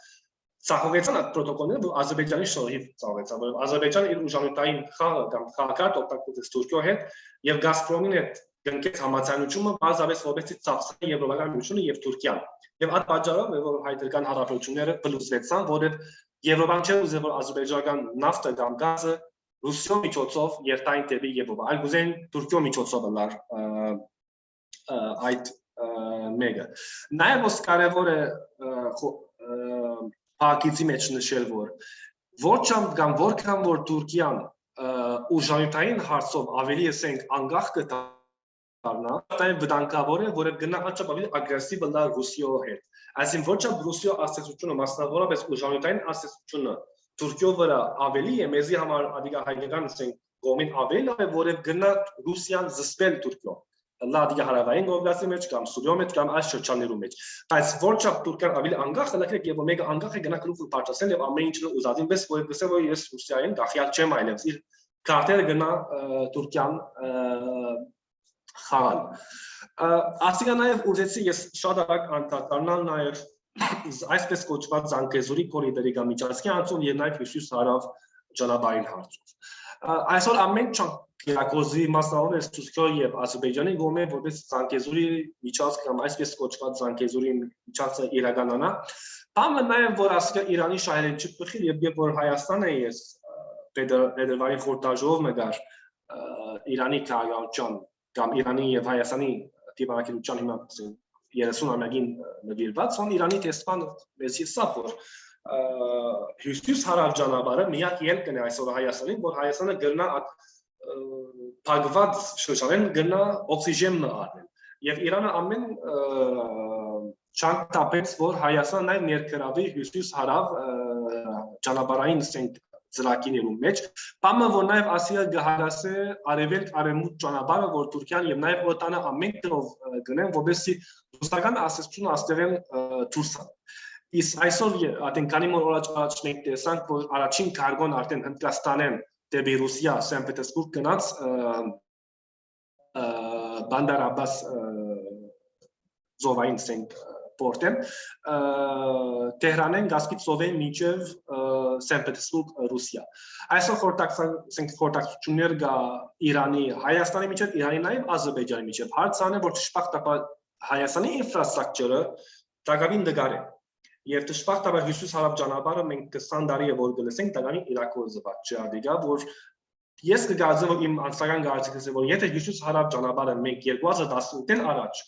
ցախողեցան այդ պրոտոկոլները, որ Ադրբեջանի շնորհիվ ցախողեցան, որ Ադրբեջանը իր ուժանութային խաղը կամ խաղակարգ օգտագործեց Թուրքիո հետ եւ Գազպրոմին հետ գնկեց համացանությունը բազավես որբեցի ծախսել Եվրոպական միությունը եւ Թուրքիան։ Եվ այդ պատճառով որ հայկական հարաբերությունները բլուզվեցան, որը Եվրոպան չէ ուզել որ ադրբեջանական նավթը կամ գազը Ռուսիո միջոցով երթային դեպի Եվրոպա, այլ գուզեն Թուրքիո միջոցով լար այդ մեկը։ Նաև ոս կարևոր է փակիցի մեջ նշել որ որչամ կամ որքան որ Թուրքիան ուժանյութային հարցով ավելի ասենք անկախ կդառնա, դա վտանգավոր է, որը գնա հաճախ ավելի ագրեսիվ լա Ռուսիո հետ։ Այսինքն որչամ Ռուսիո ասացությունը մասնավորապես ուժանյութային ասացությունը Թուրքիո վրա ավելի է, մեզի համար ադիգա հայկական ասենք կողմին ավելի է, որը գնա Ռուսիան զսպել Թուրքիո։ Լադիգա հարավային Կովկասի մեջ կամ Սուրիո մեջ կամ այս շրջաններում մեջ։ Բայց որչափ Թուրքիան ավելի անկախ է, լավ եւ մեկը անկախ է գնա քրուֆը պարտասեն եւ ամեն ինչը ուզածին պես որ գսե որ ես Ռուսիային գախյալ չեմ այլևս իր քարտերը գնա Թուրքիան խաղալ։ Ասիկա նաեւ ուզեցի ես շատ արագ անդրադառնալ նաեւ այսպես կոչված Զանգեզուրի կորիդորի կամ միջազգային անցում եւ նաեւ հյուսիս-հարավ ճանապարհին հարցով։ Այսօր ամեն Կիրակոզի մասնավորապես Թուրքիո եւ Ադրբեջանի կողմէ որպես Զանգեզուրի միջազգ կամ այսպես կոչված Զանգեզուրի միջազգը իրականանա։ Բանը նաեւ որ ասկա Իրանի շահերին չփխի եւ որ Հայաստանը ես Պետրվարի խորտաժով մգար Իրանի քաղաքական կամ Իրանի եւ Հայաստանի դիվանագիտության հիմա 30-ամյակին նվիրված on Իրանի տեսփան մեծի սա որ հյուսիս-հարավ ճանապարհը միակ ելքն է այսօր Հայաստանին, որ Հայաստանը գրնա փակված շրջանեն գնա օքսիգեն առնել եւ Իրանը ամեն չանտապեց որ Հայաստանը նաև ներկրավի հյուսիս-հարավ ճանապարհային ասենք ծրագիրներում մեջ բամը որ նաև Ասիա գահարասե արևելք արևմուտք ճանապարհը որ Թուրքիան եւ նաև օտանը ամեն դրով գնեն որովհետեւ ռուսական ասացությունը աստեղեն դուրսան իսկ այսօր ատենքանի մոր առաջ մենք տեսանք որ առաջին կարգոն արդեն Հնդկաստանեն դեպի Ռուսիա Սան Պետերսբուրգ գնաց Բանդար Աբբաս զովային սենք պորտեն Տեհրանեն գասպից զովեն մինչև Սան Պետերսբուրգ Ռուսիա այսօր խորհրդակցություններ կա Իրանի Հայաստանի միջև Իրանի նաև Ադրբեջանի միջև հարցանը որ ճշմարտաբար Հայաստանի ինֆրաստրուկտուրը դակավին դգար է Եվ դժբախտաբար հյուսիս-հարավ ճանապարհը մենք 20 տարի է որ գլսենք դականի իրակորձված չէ ադիգա որ ես կգարձեմ որ իմ անձնական կարծիքս է որ եթե հյուսիս-հարավ ճանապարհը մենք 2018-ին առաջ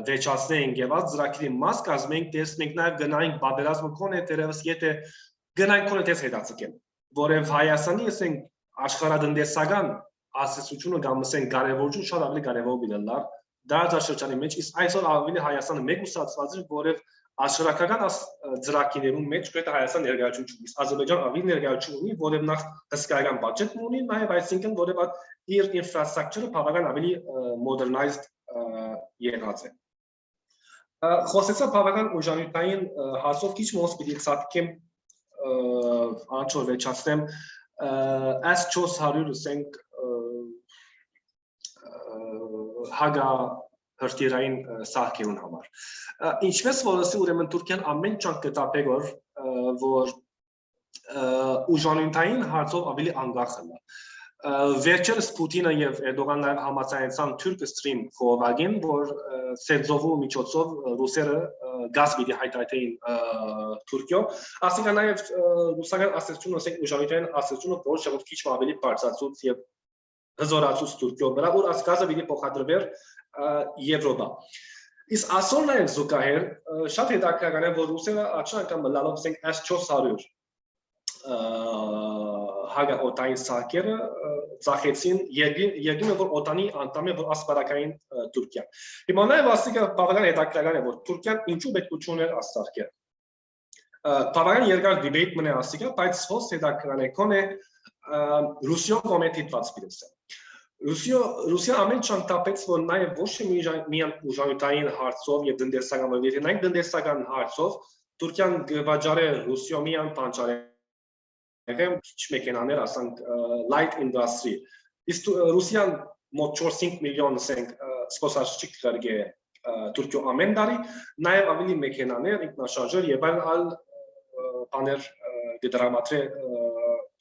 վեճացնենք եւ այդ ծրագրի մաս կազմենք տեսնենք նաեւ գնային բادرազմ կոնե դերևս եթե գնային կոնե դες հետացկեն որև Հայաստանի ասենք աշխարհատնտեսական ասացությունը կամ ասենք կարևորություն շատ ավելի կարևոր բիլնար դարձաշրջանի մեջ իսկ այսօր ավելի Հայաստանը մեկուսացված է որև Աշխարհական ծրագիրներում մեջ պետք է Հայաստան ներկայացում ունի, Ադրբեջան ավելի ներկայացում ունի, որև նախ հսկայական բյուջետ ունի, նաև այսինքն որև իր ինֆրաստրուկտուրը բավական ավելի modernized եղած է։ Խոսեցա բավական ուժանյութային հասով քիչ մոս պիտի ցածկեմ անչոր վեճացնեմ S400 ասենք հագա հրթիռային սարքերուն համար։ Ինչպես որսի ուրեմն Թուրքիան ամեն ճանք կտապե որ ուժանյութային հարցով ավելի անկախ է։ Վերջերս Պուտինը եւ Էրդողանը նաև համաձայնեցան Turk Stream խորհրդին, որ Սերձովու միջոցով ռուսերը գազ պիտի հայտարարեին Թուրքիո։ Ասիկա նաև ռուսական ասացությունը, ասենք ուժանյութային ասացությունը որ շուտ քիչ ավելի բարձրացուց եւ հզորացուց Թուրքիո վրա, որ ասկազը պիտի փոխադրվեր Եվրոպա։ Իսկ ասոր նաև զուգահեռ շատ հետաքրքիր է որ ռուսերը առաջին անգամ լալով ասենք S400 հագա օտային սարքերը ծախեցին երկին որ օտանի անդամ է որ ասպարակային Թուրքիա։ Հիմա նաև ասիկա բավական հետաքրքիր է որ Թուրքիան ինչու պետք ուներ ասարքերը։ Բավական երկար դիբեյթ մնա ասիկա, բայց հոս հետաքրքիր է կոնե Ռուսիո կոմետիտված պիտեսը։ Ռուսիա ամեն չանտապեց որ նաև ոչ միայն ուժանյութային հարցով եւ տնտեսական որ եթե նայենք տնտեսական հարցով Թուրքիան գվաճարե Ռուսիո միայն պանճարե քիչ մեքենաներ ասենք light industry իսկ Ռուսիան մոտ 4-5 միլիոն ասենք սպոսաշճիկ կրգե Թուրքիո ամեն տարի, նաև ավելի մեքենաներ, ինքնաշարժեր եւ այլ բաներ դրամատրե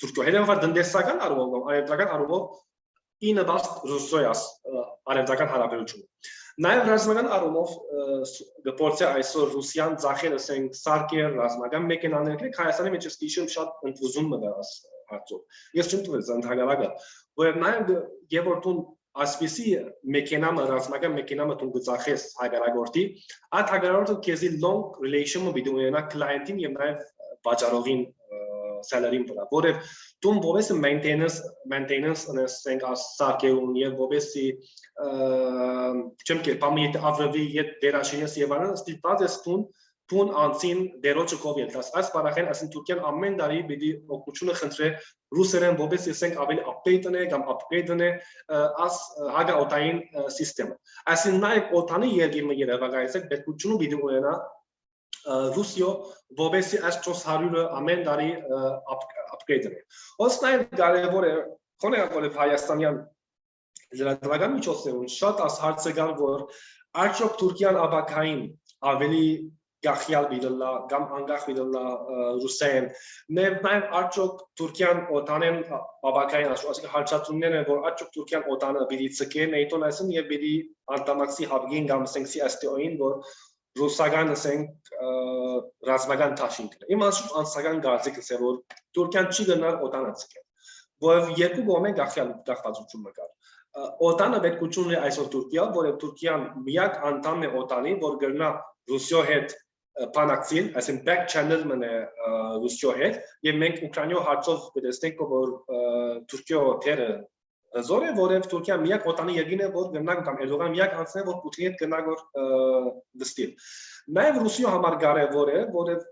Թուրքիո հետևաբար տնտեսական առումով, արևելական առումով ինը բաց Ռուսոյաս արևելական հարաբերությունը։ Նաև ռազմական առումով գործի այսօր Ռուսիան ցախել ասենք սարքեր, ռազմական մեքենաներ, Հայաստանի մեջ ստիշում շատ ընդվզում մտած հարցով։ Ես չեմ տվել ընդհանրակը, որ նաև եւ որ դու ասպիսի մեքենամը, ռազմական մեքենամը դու գծախես հայկարագորտի, այդ հայկարագորտը քեզի long relation-ը բիդու ունենա client-ին եւ նաև վաճառողին salary-ին վրա, որև դու ովես maintenance անենք ասակեուն եւ ովեսի չեմ կերպամի ավրվի իդ դերաշինես եւ այլն ստիպված ես տուն անցին դերոճը կովիլտաս այս բարախեն ասին Թուրքիան ամեն տարի պիտի օգնությունը խնդրե ռուսերեն ովես ասենք ավելի update-ն է կամ upgrade-ն է աս հագաօտային սիստեմը ասին նաև օտանի երկիրը երևակայեցեք պետքությունը պիտի ունենա Ռուսիո ովեսի այս 400-ը ամեն տարի upgrade-ն է ոստայն կարևոր է քոնեակոլը Հայաստանյան լրատվական միջոցներում շատ հարց է գալ որ արդյոք Թուրքիան ապակային ավելի գախյալ բիլլա կամ անգախ բիլլա ռուսեն նաև արդյոք Թուրքիան օտանեն ապակային ասենք հարցածությունները որ արդյոք Թուրքիան օտանը բիլի ցկե նեյտոն ասեն եւ բիլի արտամաքսի հաբգին կամ ասենք CSTO-ին որ ռուսական ասենք ռազմական տաշինքն իմ անձնական կարծիքս է որ Թուրքիան չի գնալ օտանը ցկե որ երկու կողմեն գախվածություն կար օտանը պետքություն ունի այսօր Թուրքիա որը Թուրքիան միակ անդամն է օտանի որ գրնա Ռուսիո հետ բանակցին այսինքն back channel-ն է Ռուսիո հետ եւ մենք Ուկրաինո հարցով կտեսնենք որ Թուրքիո թերը զորը որև Թուրքիա միակ օտանի երկիրն է որ գնա կամ Էրդողան միակ անձն է որ Պուտինի հետ գնա որ դստիլ նաեւ Ռուսիո համար կարեւոր է որև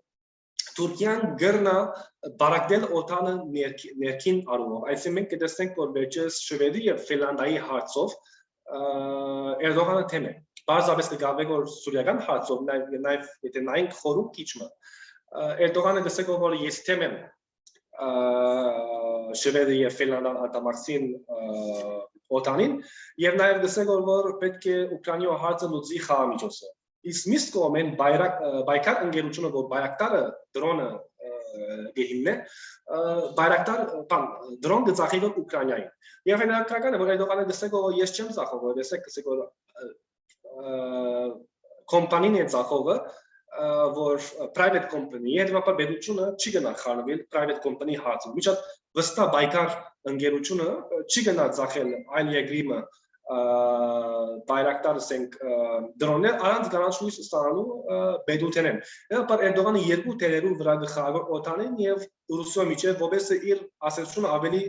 Թուրքիան գրնա բարակդել օտանը ներքին առումով այսինքն մենք կտեսնենք որ վերջերս Շվեդի եւ Ֆինլանդիայի հարցով Էրդողանը թեմ է Բարձրապես կգավեք որ սուրիական հարցով նաև եթե նայենք խորում քիչը Էրդողանը գսեք որ ես թեմ եմ Շվեդի եւ Ֆինլանդիան արտամաքսին օտանին եւ նաև գսեք որ պետք է Ուկրաինո հարցը լուծի խաղամիջոցը իսկ միշտ կողմեն բայկար ընկերությունը որ բայակտարը դրոնը գեհիմն է բայակտար դրոն գծախի որ Ուկրաինային եւ հնարավորական է որ Էրդողանը գսեք որ ես չեմ ծախով որ դեսեք գսեք որ կոմպանին է ծախողը որ private company հետևաբար պետությունը չի գնա խառնվել private company հարցում միջատ վստահ բայկար ընկերությունը չի գնա ծախել այլ երկրի բայրակտար ասենք դրոններ առանց գրանցույց ստանալու պետութենեն հետաբար Էրդողանը երկու թերերու վրա գխաղոր օտանին եւ Ռուսիո միջև որպես իր ասացությունը ավելի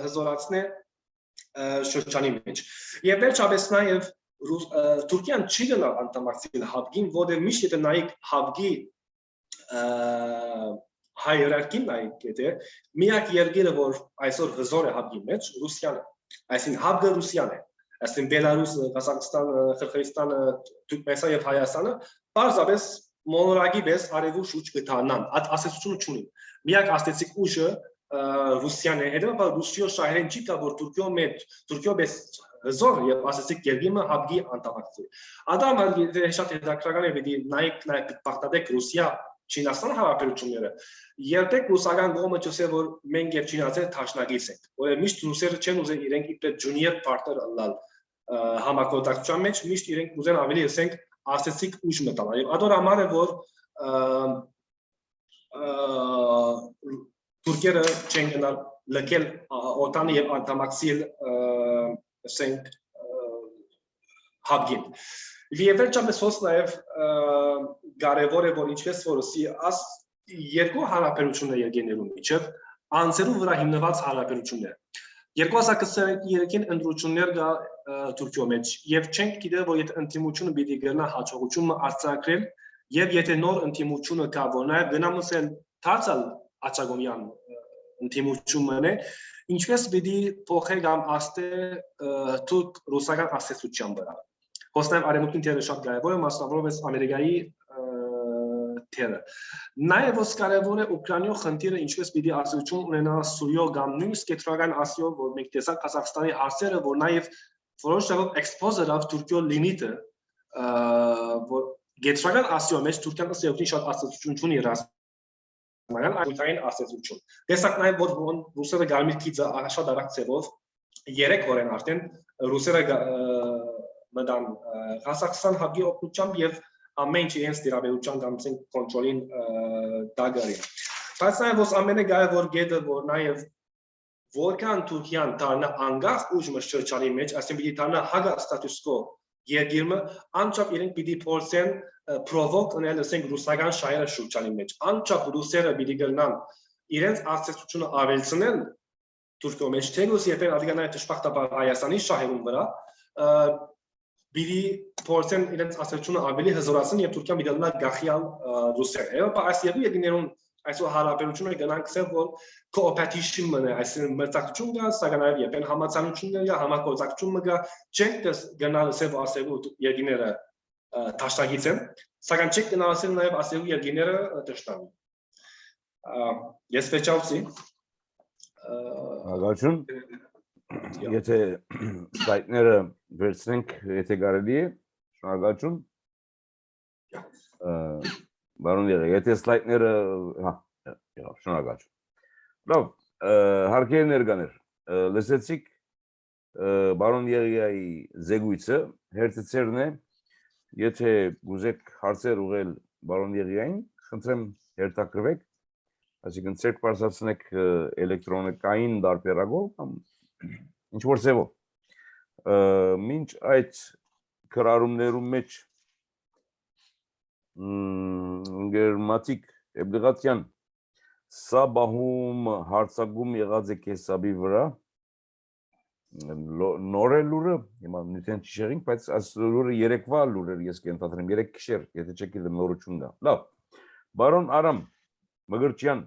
հզորացնե շրջանի մեջ եւ վերջապես նաեւ Թուրքիան չի գնա անդամակցին հաբգին որը միշտ եթե նայեք հաբգի հայերարքին նայեք եթե միակ երկիրը որ այսօր հզոր է հաբգի մեջ Ռուսիան է այսինքն հաբգը Ռուսիան է այսինքն Բելարուս, Ղազախստան, Қырғызստան, Թուրքմենստան եւ Հայաստանը բարձրապես մոնորագի պես արևու շուչ կտանան այդ ասացությունը չունի միակ աստեցիկ ուժը Ռուսիան է հետեւաբար Ռուսիո շահերեն չի կա որ Թուրքիո մեջ Թուրքիո պես հզոր եւ ասեցիկ երկիրը հաբգի անդամակցի ադամ շատ հետաքրքրական է դի նայեք պարտադեք Ռուսիա Չինաստան հարաբերությունները երբեք ռուսական կողմը չսե որ մենք եւ չինացը թաշնագից ենք որ միշտ ռուսերը չեն ուզեն իրենք իբր junior partner անալ համագործակցության մեջ միշտ իրենք ուզեն ավելի ասենք ասեցիկ ուժ մտալ եւ ադոր համար է որ Թուրքերը չեն գնալ լքել օտանի եւ անդամակցել ասենք հաբգին Եվ վերջապես հոս նաև կարևոր է որ ինչպես որսի աս երկու հարաբերություններ երկրներում միջև անձերու վրա հիմնված հարաբերություններ 2023-ին ընտրություններ կա Թուրքիո մեջ եւ չենք գիտեր որ եթե ընդդիմությունը պիտի գնա հաջողությունը արձանագրել եւ եթե նոր ընդդիմությունը կա որ նաև գնամուսել դարձալ Աչագոմյան ընդդիմությունն է ինչպես պիտի փոխել կամ աստե թուրք ռուսական ասեցության վրա Հոսնայվ արևմուտքին թերը շատ կարևոր է, մասնավորապես Ամերիկայի թերը։ Նաև ոս կարևոր է Ուկրաինո խնդիրը ինչպես պիտի ազդեցություն ունենա Սուրիո կամ նույնիսկ Կենտրոնական Ասիո, որ մենք տեսանք Ղազախստանի հարցերը, որ նաև որոշ ձևով exposure-ավ Թուրքիո լիմիտը որ գետրական ասիո մեջ Թուրքիան ըստ էության շատ աստեցություն ունի ռազմական այլ աստեցություն։ Տեսակ նաև որ ռուսերը գարմիր քիծը շատ արագ ծևով 3 օրեն արդեն ռուսերը մտան Ղազախստան հապկի օգնությամբ եւ ամեն ինչ իրենց դիրաբերության կամ կոնտրոլին դագարին։ Բայց նաև որ ամենագարևոր գետը որ նաև որքան Թուրքիան դառնա անկախ ուժ մշտարի մեջ, այսինքն պիտի դառնա հագա ստատուս կո երկիրը, անչափ իրենք պիտի փորձեն պրովոկ անել ասենք ռուսական շահերը շրջանի մեջ։ Անչափ ռուսերը պիտի գնան իրենց աստեցությունը ավելցնեն Թուրքիո մեջ, թեկուզ երբ ադիգանայ ճշմարտաբար Հայաստանի շահերուն վրա, պիտի փորձեն իրենց աստեցությունը ավելի հզորացնել եւ Թուրքիան պիտի դառնա գախյալ ռուսեր։ Եվ այս երկու երկրներուն այսօր հարաբերությունը գնանք ասել որ co-opetition մնա, այսինքն մրցակցություն կա, սակայն նաև երբեն համացանություն կա, համագործակցություն կա, չենք գնալ ասել ասելու երկիները դաշնակից են, սակայն չենք գնալ ասել նաև ասելու երկիները դաշնամի։ Ես վերջացի։ Ագաչուն, եթե սլայդները վերցնենք, եթե կարելի է, շնորհակալություն։ Բարոն Եղիա, եթե սլայդները, շնորհակալություն։ Լավ, հարկերի ներկաներ, լսեցիք բարոն Եղիայի զեկույցը, հերթեցերն է, եթե գուզեք հարցեր ուղղել բարոն Եղիային, խնդրեմ հերթակրվեք, այսինքն ցերկ բարձրացնեք էլեկտրոնիկային դարբերակով կամ ինչ որ ձևով։ Մինչ այդ քրարումներում մեջ Գերմատիկ Էբլիղատյան սա բահում հարցակում եղած է կեսաբի վրա նոր է լուրը, հիմա նույնիսկ չիշերինք, բայց այս լուրը երեկվա լուր էր, ես կենթադրեմ, երեք գիշեր, եթե չեք գիտեմ նորություն կա։ Լավ, բարոն Արամ Մգրչյան,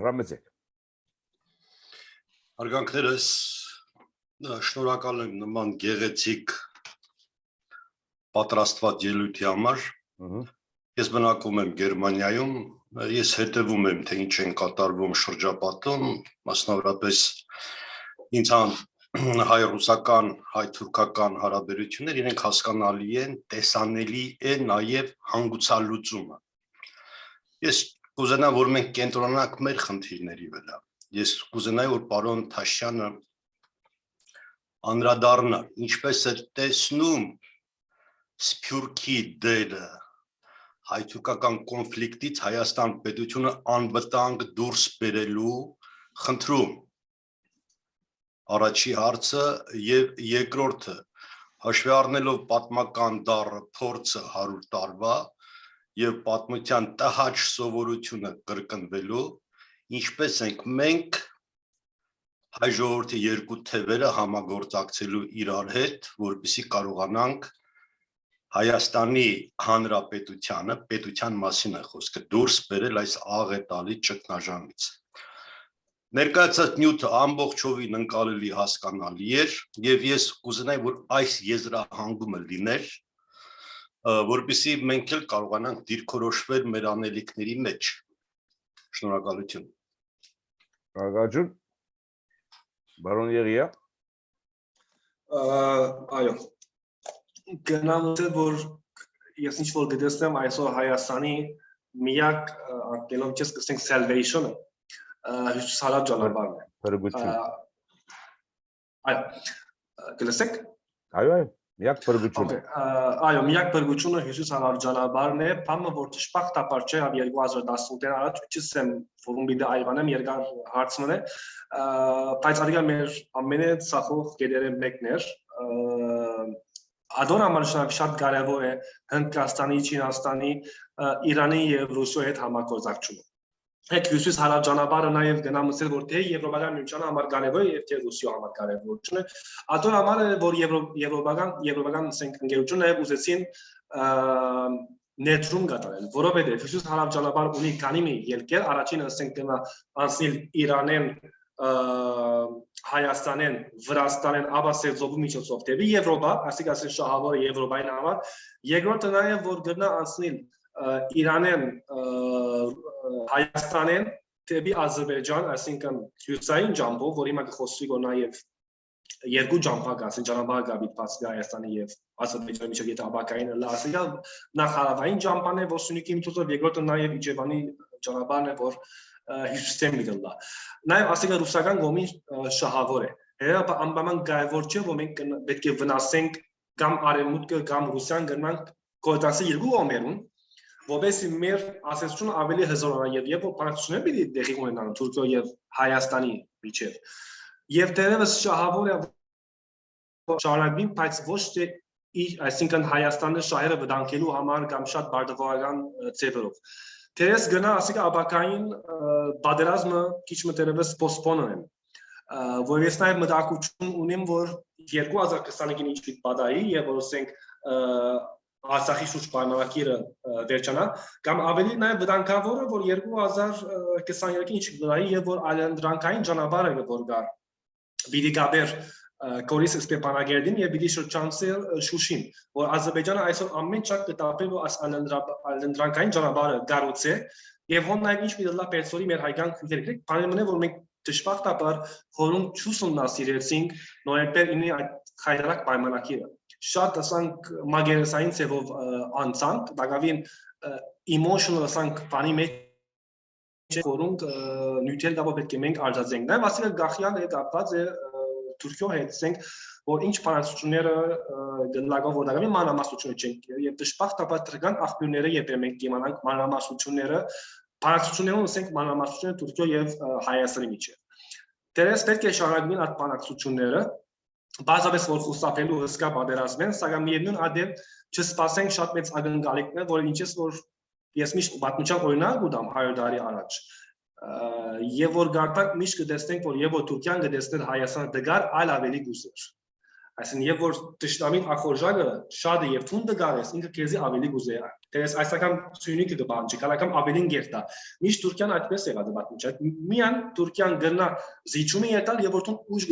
հրամեցեք։ Հարգանքներս, շնորհակալ եմ նման գեղեցիկ պատրաստված ելույթի համար։ Ես բնակվում եմ Գերմանիայում, ես հետևում եմ, թե ինչ են կատարվում շրջապատում, մասնավորապես ինձ հայ-ռուսական, հայ-թուրքական հարաբերություններ, իրենք հասկանալի են, տեսանելի է նաև հանգուցալուծումը։ Ես կուզենամ, որ մենք կենտրոնանանք մեր խնդիրների վրա։ Ես կուզենայի, որ պարոն Թաշյանը անդրադառնա, ինչպես է տեսնում Սփյուռքի դերը հայ-թուրքական կոնֆլիկտից Հայաստան պետությունը անվտանգ դուրս բերելու խնդրում։ Առաջի հարցը եւ երկրորդը հաշվի առնելով պատմական դառը փորձը 100 տարվա եւ պատմության տհաճ սովորությունը կրկնվելու, ինչպես ենք մենք հայ ժողովրդի երկու թևերը համագործակցելու իրար հետ, որպեսզի կարողանանք Հայաստանի Հանրապետությանը, պետության մասին է խոսքը, դուրս բերել այս աղետալի ճգնաժամից։ Ներկայացած նյութը ամբողջովին ընկալելի հասկանալի էր, եւ ես կուզենայի, որ այս եզրահանգումը լիներ, որպեսզի մենք էլ կարողանանք դիրքորոշվել մեր անելիքների մեջ։ Շնորհակալություն։ Շնորհակալություն։ Բարոն Եղիա։ Այո։ Գնամուտը որ ես ինչ որ գտեցնեմ այսօր Հայաստանի միակ անկելում չես կսենք salvation-ը հյուսիսարավ ճանապարհն է։ Փրկություն։ Այո, գլսեք։ Այո, միակ փրկությունը։ Այո, միակ փրկությունը հյուսիսարավ ճանապարհն է, բամը որ ճշմարտաբար չէ 2018-ին առաջ չսեմ ֆորում բիդը այվանեմ երկար հարցն է, բայց ադիգա մեր ամենեցախող գերերը մեկն էր Ադոն ամենաշնորհ շատ կարևոր է Հնդկաստանի, Չինաստանի, Իրանի եւ Ռուսիայի հետ համագործակցությունը։ Այդ հյուսիս հարավ ճանապարհը նաեւ գնամ ասել որ թե Եվրոպական միությունը համար կարևոր է եւ թե Ռուսիա համար կարևոր է։ Ադոն համար է որ Եվրոպական ասենք ընկերությունը նաեւ ուզեցին ներդրում կատարել, որովհետեւ հյուսիս հարավ ճանապարհը ունի քանի մի երկեր, առաջինը ասենք գնա անցնել Իրանեն Հայաստանեն, Վրաստանեն, Աբասերձովի միջոցով դեպի Եվրոպա, այսինքն ասեն շահավորը Եվրոպային համար, երկրորդը նաև որ գտնա անցնել Իրանեն, Հայաստանեն դեպի Ադրբեջան, այսինքն հյուսային ջամբով, որ հիմա կխոսվի որ նաև երկու ճամփակ ասեն ճանապարհ գաբիտված Հայաստանի եւ Ադրբեջանի միջեւ եթե աբակային լասիա նախ հարավային ճամփան է որ Սյունիքի միջոցով երկրորդը նաեւ Իջևանի ճանապարհն է որ հիշեցեմ դիլա նաեւ ասիկա ռուսական գոմի շահավոր է հերապ անպայման գայվոր չէ որ մենք պետք է վնասենք կամ արևմուտքը կամ ռուսյան գնանք կոալիցիա երկու կողմերուն որովհետեւ մեր ասացությունը ավելի հզորանա եւ որ բանակցությունները պիտի դեղի ունենան Թուրքիա եւ Հայաստանի միջեւ եւ դերևս շահավոր է շարունակվին բայց ոչ թե այսինքն Հայաստանի շահերը վտանգելու համար կամ շատ բարդավարական ձևերով դերևս գնա ասիկա աբակային պատերազմը քիչ մտերևս պոստպոնել են որ ես նաեւ մտահոգություն ունեմ որ 2025-ին ինչ պիտի պատահի եւ որ ասենք Արցախի շուրջ պայմանագիրը վերջանա կամ ավելի նաև վտանգավոր է որ 2023-ին ինչ գնայի եւ որ այլանդրանքային ճանապարհը որ գա պիտի գաբեր կորիս Ստեփանագերդին եւ պիտի շրջանցել Շուշին որ Ադրբեջանը այսօր ամեն չափ կտապել որ այլանդրանքային ճանապարհը գառուցե եւ հոն նաև ինչ պիտի լա պերսորի մեր հայկական քույրերը բանը մնա որ մենք դժբախտաբար հորուն չուսումնասիրեցինք նոյեմբեր 9-ի այդ խայտարակ պայմանագիրը շատ ասանք մագերեսային ծևով անցանք դակավին emotional ասանք բանի մեջ որոնք նյութեր դավո պետք է մենք արձածենք նաև ասիկա գախյալ է կապված է Թուրքիո հետ ասենք որ ինչ բանակցությունները գնալով որ դակավին մանրամասնությունը չենք եւ դժբախտաբար դրական աղբյուրները եթե մենք կիմանանք մանրամասնությունները բանակցություններում ասենք մանրամասնությունը Թուրքիո եւ Հայաստանի միջեւ դերս պետք է շարունակվին այդ բանակցությունները Բազապես որ խուսափելու հսկա պատերազմ են, սակայն միևնույն ադեպ չսպասենք շատ մեծ ակնկալիքներ, որ ինչպես որ ես միշտ պատմության օրինակ ուտամ 100 տարի առաջ։ Եվ որ գարտակ միշտ կտեսնենք, որ եւ որ Թուրքիան կտեսներ Հայաստանը դգար այլ ավելի գուզեր։ Այսինքն եւ որ դժտամին ախորժակը շատ է եւ թունդը գարես, ինքը քեզի ավելի գուզե։ Դες այսական Սյունիքը կբանջի, կալական ավելին գերտա։ Միշտ Թուրքիան այդպես եղած է պատմության։ Միան Թուրքիան գնա զիջում է ետալ եւ որտուն ուժ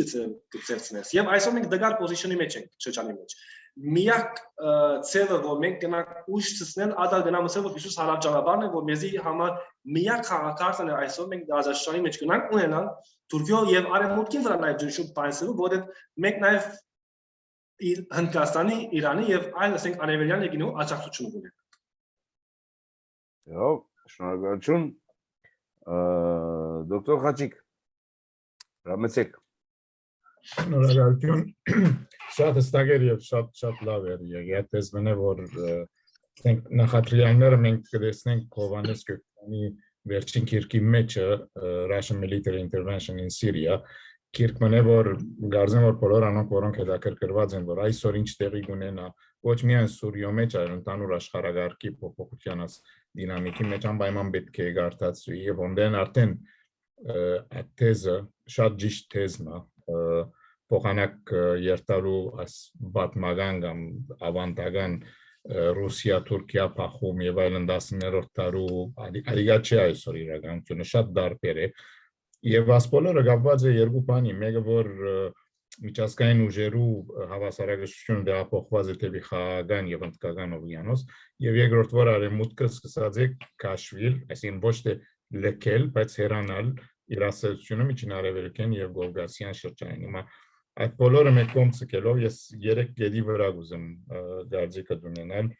գծերցնես։ Եվ այսօր մենք դգար պոզիցիոնի մեջ ենք շրջանի մեջ։ Միակ ցելը որ մենք գնանք ուժ ցցնել, ադալ գնամսը որ Հիսուս հարավ ճանապարհն է, որ մեզի համար միակ քաղաքացին է այսօր մենք դաշտանի մեջ գնանք ունենալ Թուրքիո եւ արևմուտքին վրա նաեւ ջնշում պայսելու, որովհետեւ մենք նաեւ Հնդկաստանի, Իրանի եւ այլ ասենք արևելյան երկրներու աջակցություն ունենք։ Եվ շնորհակալություն դոկտոր Խաչիկ Ռամեցեք Շնորհակալություն շատ հստակ էր եւ շատ լավ էր եկել տեսնեմ որ ասենք նախատրիալները մենք կտեսնենք Հովանես Գյուղյանի վերջին քիրքի մեջը Russian military intervention in Syria Kirkmane որ գարձեմ որ բոլոր անոնք որոնք հետաքրքրված են որ այսօր ինչ տեղի կունենա ոչ միայն Սուրիո մեջ այլ ընդհանուր աշխարհակարգի փոփոխությանս դինամիկի մեջ անպայման պետք է գարտացվի եւ ոնդեն արդեն այդ թեզը շատ ճիշտ թեզն է փոխանակ երթալու այս բատմական կամ ավանդական Ռուսիա Թուրքիա փախում եւ այլն 10-րդ դարու ալիգա չէ այսօր իրականությունը շատ դարբեր է Եվ այս բոլորը կապված է երկու բանի, մեկը որ միջազգային ուժերու հավասարակշռությունը դեպոխված է դեպի խաղաղական եւ հնդկական օվկիանոս եւ երկրորդ որ արևմուտքը սկսած է քաշվել, այսինքն ոչ թե լքել, բայց հեռանալ իր ասացությունը միջին արևելքին եւ Կովկասյան շրջանին։ Հիմա այդ բոլորը մեկ կողմ ցկելով ես 3 գեդի վրա ուզում դարձիկը ունենալ։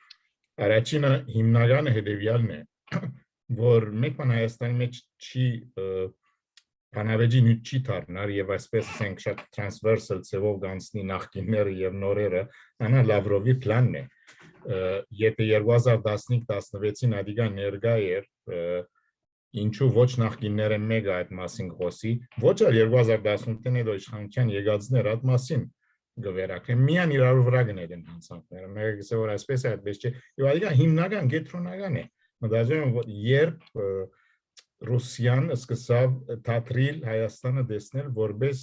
Առաջինը հիմնականը հետեւյալն է, որ մեկ բան Հայաստանի մեջ չի Հանավեջի նույն չի դառնար եւ այսպես ասենք շատ transversal ծավով գանցնի նախկինները եւ նորերը անա Լավրովի պլանն է եթե 2015-16-ին ադիգա ներկա էր ինչու ոչ նախկինները մեկ այդ մասին խոսի ոչ էլ 2018-ին հետո իշխանության եկածներ այդ մասին գվերակեն միան իրար վրա գնեն հանցանքները մեկը գսե որ այսպես է այդպես չէ եւ ադիգա հիմնական գետրոնական է մտածում որ երբ Ռուսիան սկսավ թատրիլ Հայաստանը դեսնել որպես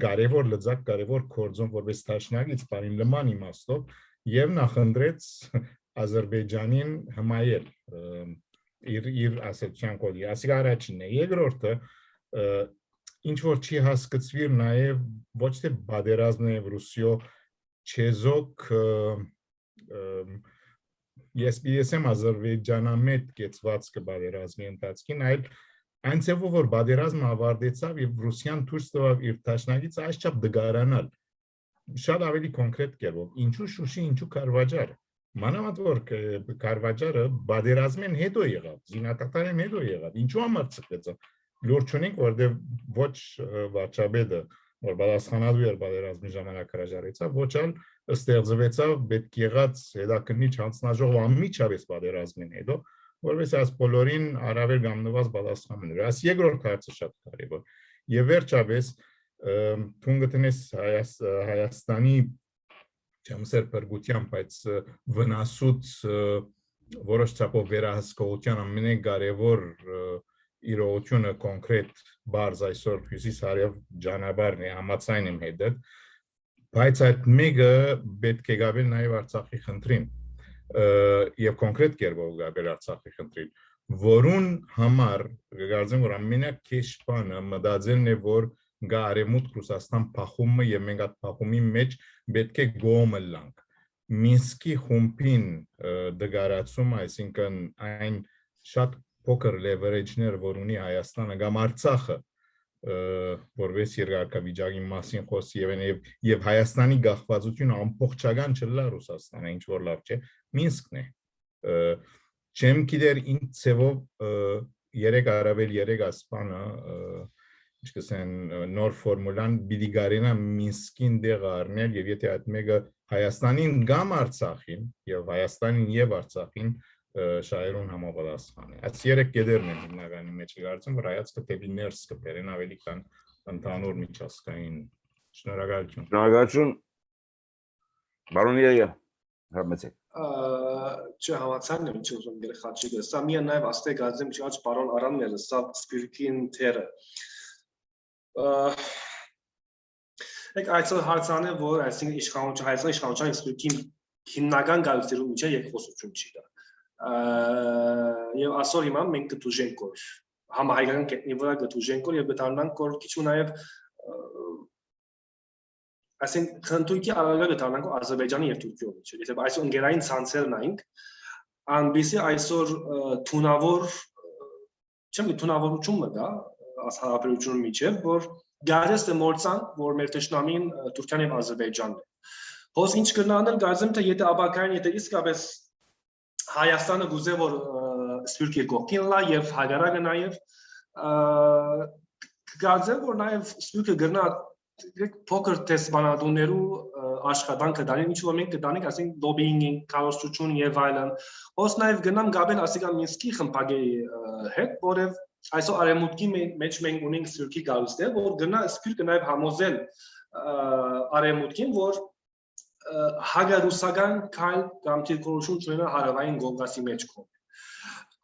կարևոր լծակ կարևոր կորձոն որպես տաշնագից բանին նման իմաստով եւ նախընտրեց Ադրբեջանին հմայել իր ասացիան կոդի ասիկ առաջինն է երկրորդը ինչ որ չի հասկացվիր նաեւ ոչ թե բادرազմն է Ռուսիո չեզոք Ես եմ Ադրբեջանամետ կեցված կբادرազմի ընթացքին այլ Այն ցեվով որ բادرազմը ավարտեցավ եւ Ռուսիան դուրս տվավ իր տաշնագից այսչափ դգարանալ շատ ավելի կոնկրետ կերպով ինչու Շուշի ինչու Կարվաճար մանավանդ որ Կարվաճարը բادرազմեն հետո եղավ զինատակտարեն հետո եղավ ինչու համար ցկեց լուրջ չունենք որտեղ ոչ վարչապետը որ բادرազմանալու էր բادرազմի ժամանակ հրաժարեցավ ոչ ալ ստեղծվեցավ պետք եղած հետաքննիչ հանձնաժողով անմիջապես բادرազմին հետո որովհետեւ այս բոլորին առավել գամնված բادرազմներ այս երկրորդ հարցը շատ կարևոր եւ վերջապես թունգտնես Հայաստանի չամսեր բրգության բայց վնասուց որոշ չափով վերահսկողության ամենակարևոր իրողությունը կոնկրետ բարձ այսօր հյուսիս-հարավ ճանապարհն է համաձայն եմ հետ բայց այդ մեկը պետք է գաբել նաեւ Արցախի խնդրին եւ կոնկրետ կերպով գաբել Արցախի խնդրին որուն համար գարձեմ որ ամենակեշ բանը մտածելն է որ գա արևմուտք Ռուսաստան փախումը եւ մենք այդ փախումի մեջ պետք է գոմը լանք Մինսկի խումբին դգարացում այսինքն այն շատ փոքր leverage-ներ որ ունի Հայաստանը կամ Արցախը որպես երկարքավիճակի մասին խոսի եւ Հայաստանի գաղթվածությունը ամբողջական չլա Ռուսաստանը ինչ որ լավ չէ Մինսկն է չեմ գիտեր ինչ ցեվով 3 առավել 3 ասպանը ինչքան նոր ֆորմուլան պիտի գարենա Մինսկին դեղ առնել եւ եթե այդ մեկը Հայաստանին կամ Արցախին եւ Հայաստանին եւ Արցախին շահերուն համապատասխան է այս 3 կետերն են հիմնականի մեջ կարծում որ հայացքը դեպի ներս կբերեն ավելի քան ընդհանուր միջազգային շնորհակալություն Բարոն Եղիա հարմեցեք չհամացան ինչ ուզում գլխաճիգը սա միայն նաև աստե գազեմ չաճ պարոն Արանները սա սպիրկին թերը Եք այսօր հարցանը որ այսինքն իշխանության սպիրկին հիմնական գալուստերու միջը երկխոսություն չի դա եւ ասոր հիմա մենք կտուժենք որ համահայկական կետնի վրա կտուժենք որ եւ գտանանք որ քիչ ու նաեւ այսինքն խնդույքի առավելը գտանանք Ադրբեջանի եւ Թուրքիայի միջեւ եթե այսօր ընկերային ցանցերն այնք անբիսի այսօր թունավոր չեմ թունավորությունը դա հարաբերությունը միջեւ որ գարեստը մորցան որ մեր ճշնամին Թուրքիան եւ Ադրբեջանն է հոս ինչ կնանել գազեմ թե եթե աբակային եթե իսկապես Հայաստանը գուզե որ սպիրկի կողքին լա եւ հագարակը նաեւ գազեմ որ նաեւ սպիրկը գրնա փոքր տեսանատուներու աշխատանքը դարին ինչ որ մենք կտանենք ասենք լոբինգ կառուցություն եւ այլն հոս նաեւ գնամ գաբել ասիկա Մինսկի խմբագի հետ որև այսօր արեմուտքի մեջ մենք ունենք սպիրկի գալուստը որ գնա սպիրկը նաեւ համոզել արեմուտքին որ հագարուսական քայլ կամ թիրքորոշում ունենա հարավային Կովկասի մեջ կողմ։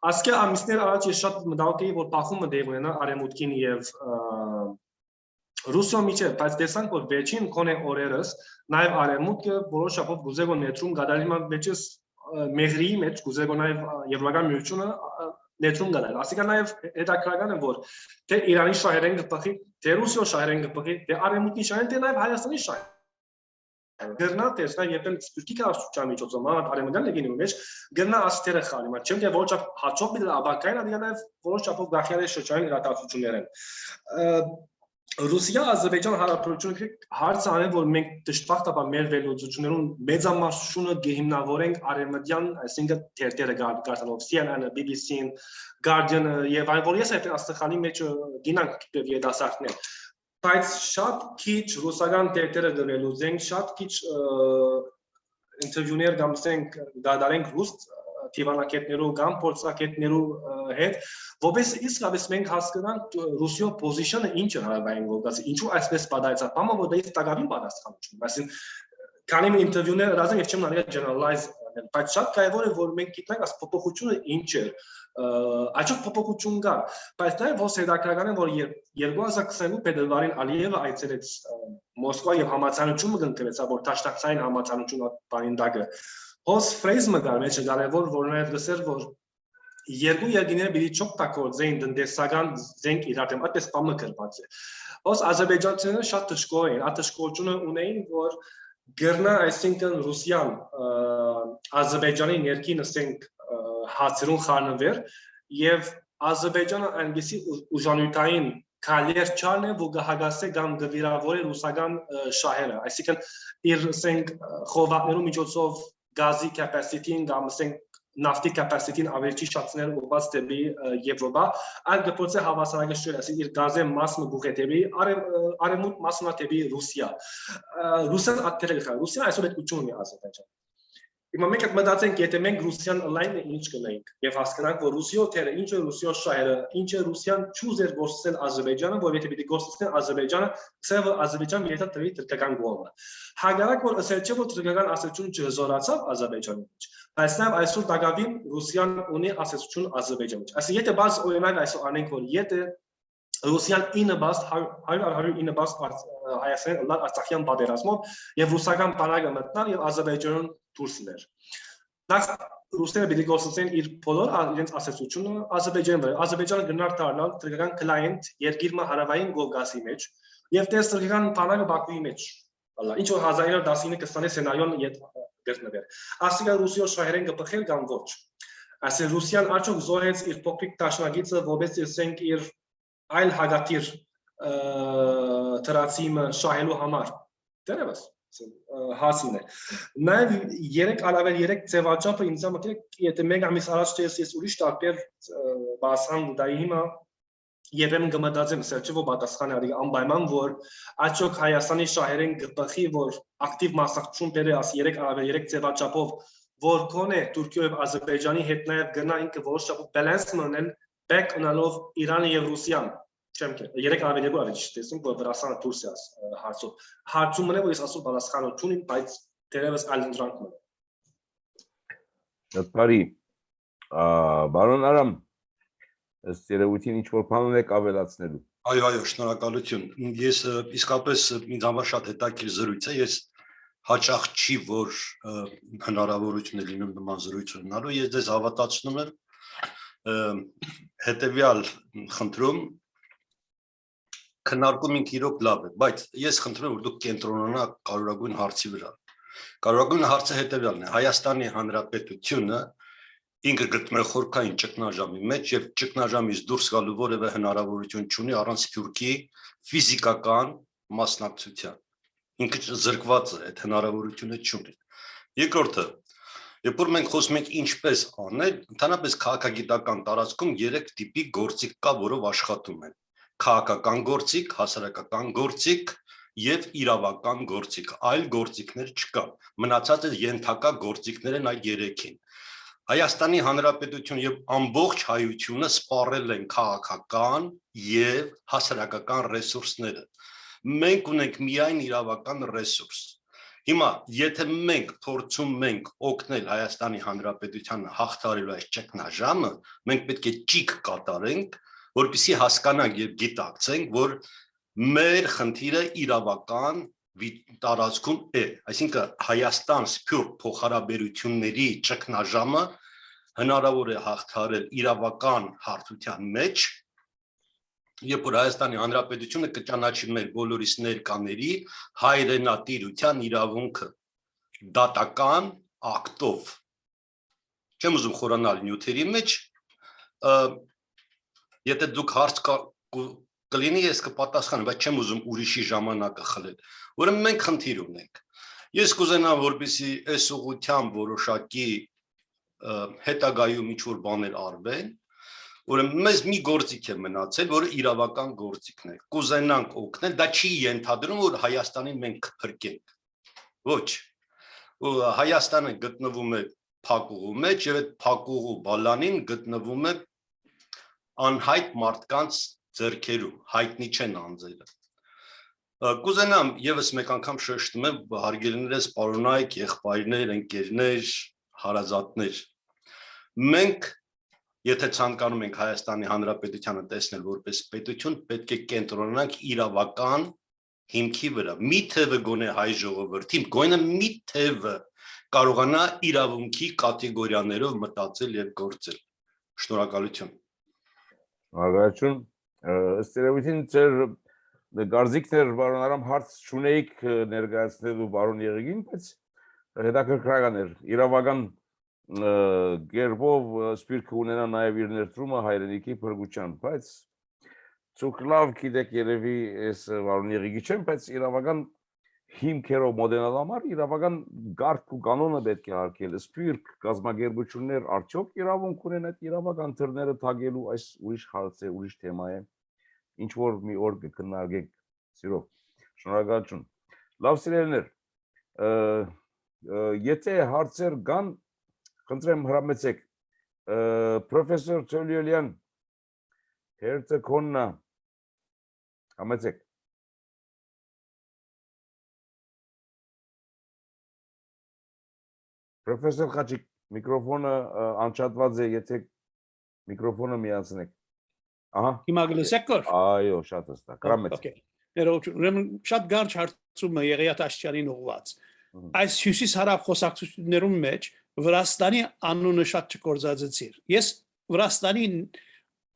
Ասկե ամիսներ առաջ ես շատ մտածում էի որ փախումը դեպի ունենա արեմուտքին եւ Ռուսիա միջև, բայց տեսանք որ վերջին կոնե օրերս նաեւ արեմուտքը որոշ չափով գուզեգո նետրում գադալիմա մեջս մեղրի մեջ գուզեգո նաեւ եվրոպական միությունը նետրում գադալ։ Ասիկա նաեւ հետաքրական է որ թե Իրանի շահերեն կփխի, թե Ռուսիա շահերեն կփխի, թե արեմուտքի շահերեն, թե նաեւ Հայաստանի շահերեն Գերնա տեսնա եթե սպիրկի կառուցության միջոցով արեմուտյան լեգինի մեջ գերնա աստերը խալի մա չեմ թե ոչ հաճով մի աբակային adică նաև որոշ չափով գախյալի շրջանի իրադարձություններ են Ռուսիա Ադրբեջան հարաբերությունը հարց անել որ մենք դժբախտաբար մեր վերլուծություններուն մեծամասնությունը գեհիմնավորենք արեմուտյան այսինքն թերթերը գարտանով CNN-ը BBC-ն Guardian-ը եւ այն որ ես այդ աստղանի մեջ գինանք երիտասարդներ բայց շատ քիչ ռուսական թերթերը դրելուձենք շատ քիչ ինտերվյուներ կամ ասենք դադարենք ռուս թիվանակետներով կամ փորձակետներով հետ որպես իսկապես մենք հասկանանք Ռուսիա պոզիցիոնը ինչ է հարավային Կովկասի ինչու այսպես պատահեցավ բամը որ դա իսկ տակավին պատասխանություն այսինքն քանի մի ինտերվյուներ ռազան եւ չեմ նարել generalize բայց շատ կարեւոր է որ մենք գիտնանք այս փոփոխությունը ինչ է Այժմ փոփոխություն կա, բայց նաև ոնց հետաքրքրական է, որ 2022 փետրվարին Ալիևը այցելեց Մոսկվա եւ համացանությունը կնքվեցավ, որ դաշնակցային համացանությունը բանինդակը։ Հոս ֆրեզը կար մեջ կարևոր, որ նաև գսեր, որ երկու երկիները պիտի չօգտագործեին տնտեսական զենք իրար դեմ, այդպես բամը գրված է։ Հոս ադրբեջանցիները շատ դժգոհ էին, ատշկողությունը ունեին, որ գրնա, այսինքն Ռուսիան Ադրբեջանի ներքին ասենք հացերուն խառնվեր եւ Ադրբեջանը այնպեսի ուժանյութային քայլեր չարն է, որ գահագասե կամ գվիրավորի ռուսական շահերը, այսինքն իր ասենք խորհրդներու միջոցով գազի capacity-ին կամ ասենք նավթի capacity-ին ավելի շատցնել ուղղված դեպի Եվրոպա, այլ գործը հավասարակշռել, այսինքն իր գազի մասը գուղե դեպի արևմուտք մասը դեպի Ռուսիա։ Ռուսիան ատերել Ռուսիան այսօր այդ ուժ ունի Ադրբեջան։ Հիմա մենք մտածենք, եթե մենք Ռուսիան լայնը ինչ կնենք եւ հասկանանք, որ Ռուսիո թերը, ինչ է Ռուսիո շահերը, ինչ է Ռուսիան չուզեր գործել Ադրբեջանը, որ եթե պիտի գործել Ադրբեջանը, ցավը Ադրբեջան եթե դրի թրկական գողը։ Հագարակ որ ասել չէ, որ թրկական ասացություն չզորացավ Ադրբեջանի մեջ, բայց նաեւ այսօր դակավին Ռուսիան ունի ասացություն Ադրբեջանի մեջ։ Այսինքն եթե բաց օրինակ այսօր անենք, որ եթե Ռուսիան 9 բաց 100-109 բաց Հայաստան Արցախյան պատերազմով եւ ռուսական բանակը մտնել եւ Ադրբեջանն դուրսներ։ Նախ ռուսները պիտի գործեն իր բոլոր իրենց ասացությունը Ադրբեջանի վրա։ Ադրբեջանը գնար դառնալ թրկական կլայենտ երկիրը հարավային Կովկասի մեջ եւ տեստրական բանակը Բաքուի մեջ։ Հալա ինչ որ 1919-20 սցենարիոն գտնվեր։ Ասիկա Ռուսիո շահերեն կփխել կամ ոչ։ Այսինքն Ռուսիան արդյոք զոհեց իր փոքրիկ տաշնագիծը, որպես ասենք իր այլ հագատիր դրացիմը շահելու համար։ Դերևս հասին է։ Նաև 3 ձևաչափը ինձ մոտ եթե մեկ ամիս առաջ ես ուրիշ տարբեր բասան դայի հիմա եւ եմ գմտածեմ սերճը պատասխան արի անպայման որ աճոք Հայաստանի շահերեն գպխի որ ակտիվ մասնակցություն բերե աս 3 ձևաչափով որ կոնե Թուրքիա եւ Ադրբեջանի հետ նաև գնա ինքը որոշ չափով բալանս մնել back ունալով Իրանը եւ Ռուսիան չեմ կեր 3 ավելի ավելի չտեսում որ Վրաստանը դուրս է հարցով հարցում մնա որ ես ասում պատասխանություն ունիմ բայց դերևս այլ ընդրանք մնա Դատարի բարոն Արամ ըստ երևույթին ինչ որ բան ունեք ավելացնելու Այո, շնորհակալություն։ Ես իսկապես ինձ համար շատ հետաքրքիր զրույց է։ Ես հաճախ չի որ հնարավորություն է լինում նման զրույց ունենալու։ Ես ձեզ հավատացնում եմ հետեւյալ խնդրում քննարկումին իրոք լավ է, բայց ես խնդրում եմ որ դուք կենտրոնանաք կարևորագույն հարցի վրա։ Կարևորագույն հարցը հետեւյալն է. Հայաստանի Հանրապետությունը ինքը գտնվում է խորքային ճգնաժամի մեջ եւ ճգնաժամից դուրս գալու որևէ հնարավորություն չունի առանց Թուրքի ֆիզիկական մասնակցության։ Ինքը զրկված է, այդ հնարավորությունը չունի։ Երկրորդը, երբ որ մենք խոսում ենք ինչպես անել, ընդհանրապես քաղաքագիտական տարածքում 3 տիպի գործիք կա, որով աշխատում են։ Քաղաքական գործիք, հասարակական գործիք եւ իրավական գործիք, այլ գործիքներ չկան։ Մնացածը ենթակա գործիքներ են այդ 3-ին։ Հայաստանի Հանրապետություն եւ ամբողջ հայությունը սպառել են քաղաքական եւ հասարակական ռեսուրսները։ Մենք ունենք միայն իրավական ռեսուրս։ Հիմա, եթե մենք փորձում ենք օգնել Հայաստանի Հանրապետությանը հաղթահարելու այս ճգնաժամը, մենք պետք է ճիգ կատարենք, որպեսզի հասկանանք եւ գիտակցենք, որ մեր խնդիրը իրավական տարածքում է, այսինքն Հայաստան սփյուռք փոխհարաբերությունների ճգնաժամը հնարավոր է հաղթահարել իրավական հարթության մեջ, երբ որ Հայաստանի Հանրապետությունը կճանաչի մեր բոլորիս ներկաների հայրենատիրության իրավունքը դատական ակտով։ Չեմ ուզում խորանալ նյութերի մեջ, եթե դուք հարց կլինի ես կպատասխանեմ, բայց չեմ ուզում ուրիշի ժամանակը խլել։ Ուրեմն մենք խնդիր ունենք։ Ես կուզենամ, որպեսզի այս ուղղությամբ որոշակի հետագայում ինչ-որ բաներ արվեն, ուրեմն մեզ մի գործիք է մնացել, որը իրավական գործիքն է։ Կուզենանք օգնել, դա չի ենթադրում, որ Հայաստանին մենք կփրկենք։ Ոչ։ Հայաստանը գտնվում է փակուղու մեջ եւ այդ փակուղու բալանին գտնվում է անհայտ մարդկանց ձեռքերում, հայտնի չեն անձերը։ Կուզենամ եւս մեկ անգամ շեշտում եմ հարգելիներս, պարոնայք, եղբայրներ, ընկերներ, հարազատներ։ Մենք, եթե ցանկանում ենք Հայաստանի Հանրապետությանը տեսնել որպես պետություն, պետք է կենտրոնանանք իրավական հիմքի վրա։ Մի թևը գոնե հայ ժողովրդին, գոնե մի թևը կարողանա իրավունքի կատեգորիաներով մտածել եւ գործել։ Շնորհակալություն։ Արգայություն, ըստ երևույթին ձեր գարձիկներ բարոն Արամ հարց չունեիք ներկայացնելու բարոն Եղեգին, բայց հետաքրքրական էր իրավական Գերբով սպիրկը ունենա նաև իր ներդրումը հայրենիքի փրկության, բայց ցուկ լավ գիտեք երևի այս վարունիղի չեմ, բայց իրավական հիմքերով մոդենալ համար իրավական գարկ ու կանոնը պետք է հարկել, սպիրկ կազմակերպություններ արդյոք իրավունք ունեն այդ իրավական թռները թագելու, այս ուրիշ հարց է, ուրիշ թեմա է, ինչ որ մի օր կքննարկենք սիրով, շնորհակալություն, լավ սիրելիներ, եթե հարցեր կան, խնդրեմ հրամեցեք, պրոֆեսոր Թոլիոլյան, հերթը քոննա, համեցեք, Պրոֆեսոր Խաչիկ, միկրոֆոնը անչատված է, եթե միկրոֆոնը միացնեք, ահա, Հիմա գլսեք կոր։ այո, շատ հստակ, հրամեցեք, Ուրեմն շատ կարճ հարցում է Եղիատ Աշճյանին ուղղված։ Այս հյուսիս-հարավ խոսակցություններում մեջ Վրաստանի անունը շատ չկործածեցիր։ Ես Վրաստանի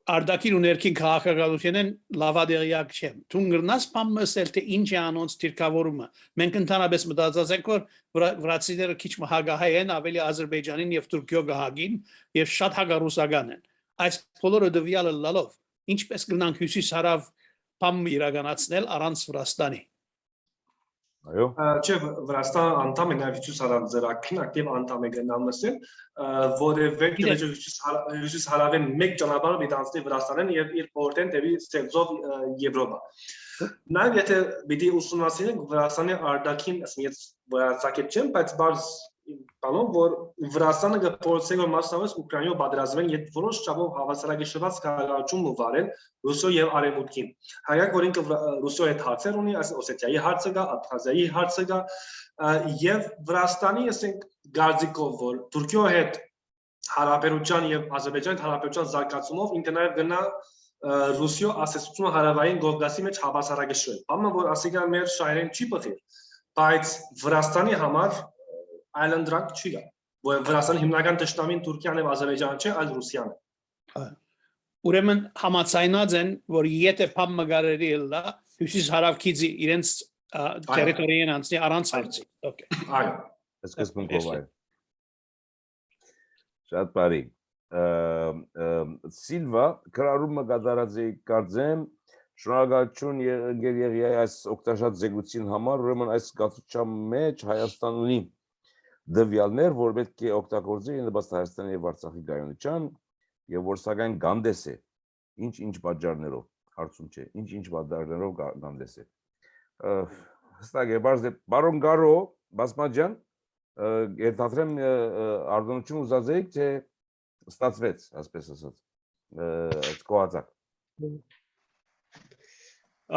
արտաքին ու ներքին քաղաքականությունն լավադեղյակ չեմ։ Դու գրնաս փամսել թե ինչ է անոնց դիրքավորումը։ Մենք ընդհանրապես մտածած ենք որ վրացիները քիչ մահագահ են, ավելի Ադրբեջանին եւ Թուրքիո գահագին եւ շատ հագարուսական են։ Այս բոլորը դվյալը լալով ինչպես կգնանք հյուսիս-հարավ փամ իրականացնել առանց Վրաստանի։ այո, Չէ, Վրաստանը անդամ է նաև հյուսիս-հարավ ծրագրին, ակտիվ անդամ է գնամասին, որևէ հյուսիս-հարավեն մեկ ճանապարհով դիտանցի Վրաստանին եւ իր փորձեն դեպի ստեղծող Եվրոպա։ Նաև եթե պիտի ուսումնասիրենք Վրաստանի արտաքին, ասեմ, ես վրացակետ չեմ, բայց բարձ բանով որ Վրաստանը գործել է մասնավորապես Ուկրաինայով պատերազմեն, երբ որոշ չափով հավասարակշռված քաղաքացիություն վարել Ռուսիո եւ Արևմուտքին։ Հայակ որ ինքը Ռուսիո հետ հարցեր ունի, այս Օսեթիայի հարցը կա, Աբխազիայի հարցը կա, եւ Վրաստանի, ասենք, գարձիկով որ Թուրքիո հետ հարաբերության եւ Ադրբեջանի հարաբերության զարգացումով ինքը նաեւ գնա Ռուսիո ասեցությունը հարավային Կովկասի մեջ հավասարակշռել։ Բանը որ ասիկա մեր շահերեն չի բխիր, բայց Վրաստանի համար այլանդրանք չի գա, որ Վրաստանի հիմնական դաշնամին Թուրքիան եւ Ադրբեջանը չէ, այլ Ռուսիան է։ Ուրեմն համաձայնած են, որ եթե փամ մգարերի լա, հյուսիս-հարավ քիզի իրենց տերիտորիան անցնի առանց հարցի։ Okay։ Այո։ սկզբունքով այո։ Շատ բարի։ Սիլվա, կրարումը կատարած է կարծեմ, շնորհակալություն ընկեր Եղիայի այս օգտաշատ զեկույցին համար, ուրեմն այս զգացության մեջ Հայաստան ունի դվյալներ, որ պետք է օգտագործի նպաստ Հայաստանի եւ Արցախի գայունության եւ որ սակայն գանդես է, ինչ պատճառներով, հարցում չէ, ինչ պատճառներով գանդես է։ Հստակ է, բարոն Գարո, Բասմաջյան, երթադրեմ արտոնություն ուզած էիք, թե ստացվեց, ասպես ասած, կողացակ։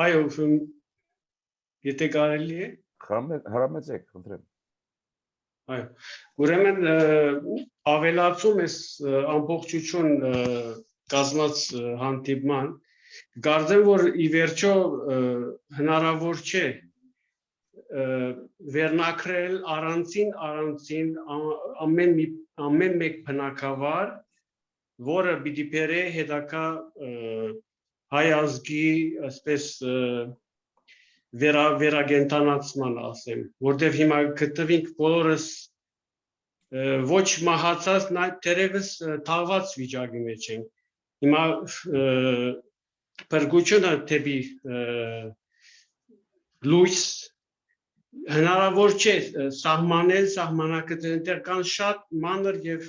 Այո, եթե կարելի է։ Հրամեցեք, խնդրեմ։ Այո, ուրեմն ավելացում ես ամբողջություն կազմած հանդիպման, կարծեմ, որ ի վերջո հնարավոր չէ վերնակրել առանցին ամեն մեկ բնակավար, որը պիտի բերե հետագա հայ ազգի, այսպես վերագենտանացման ասեմ, որտեղ հիմա գտնվենք բոլորս ոչ մահացած, դեռևս թաղված վիճակի մեջ ենք։ Հիմա փրկությունը դեպի լույս հնարավոր չէ սահմանել, սահմանակցել, այնտեղ կան շատ մանր եւ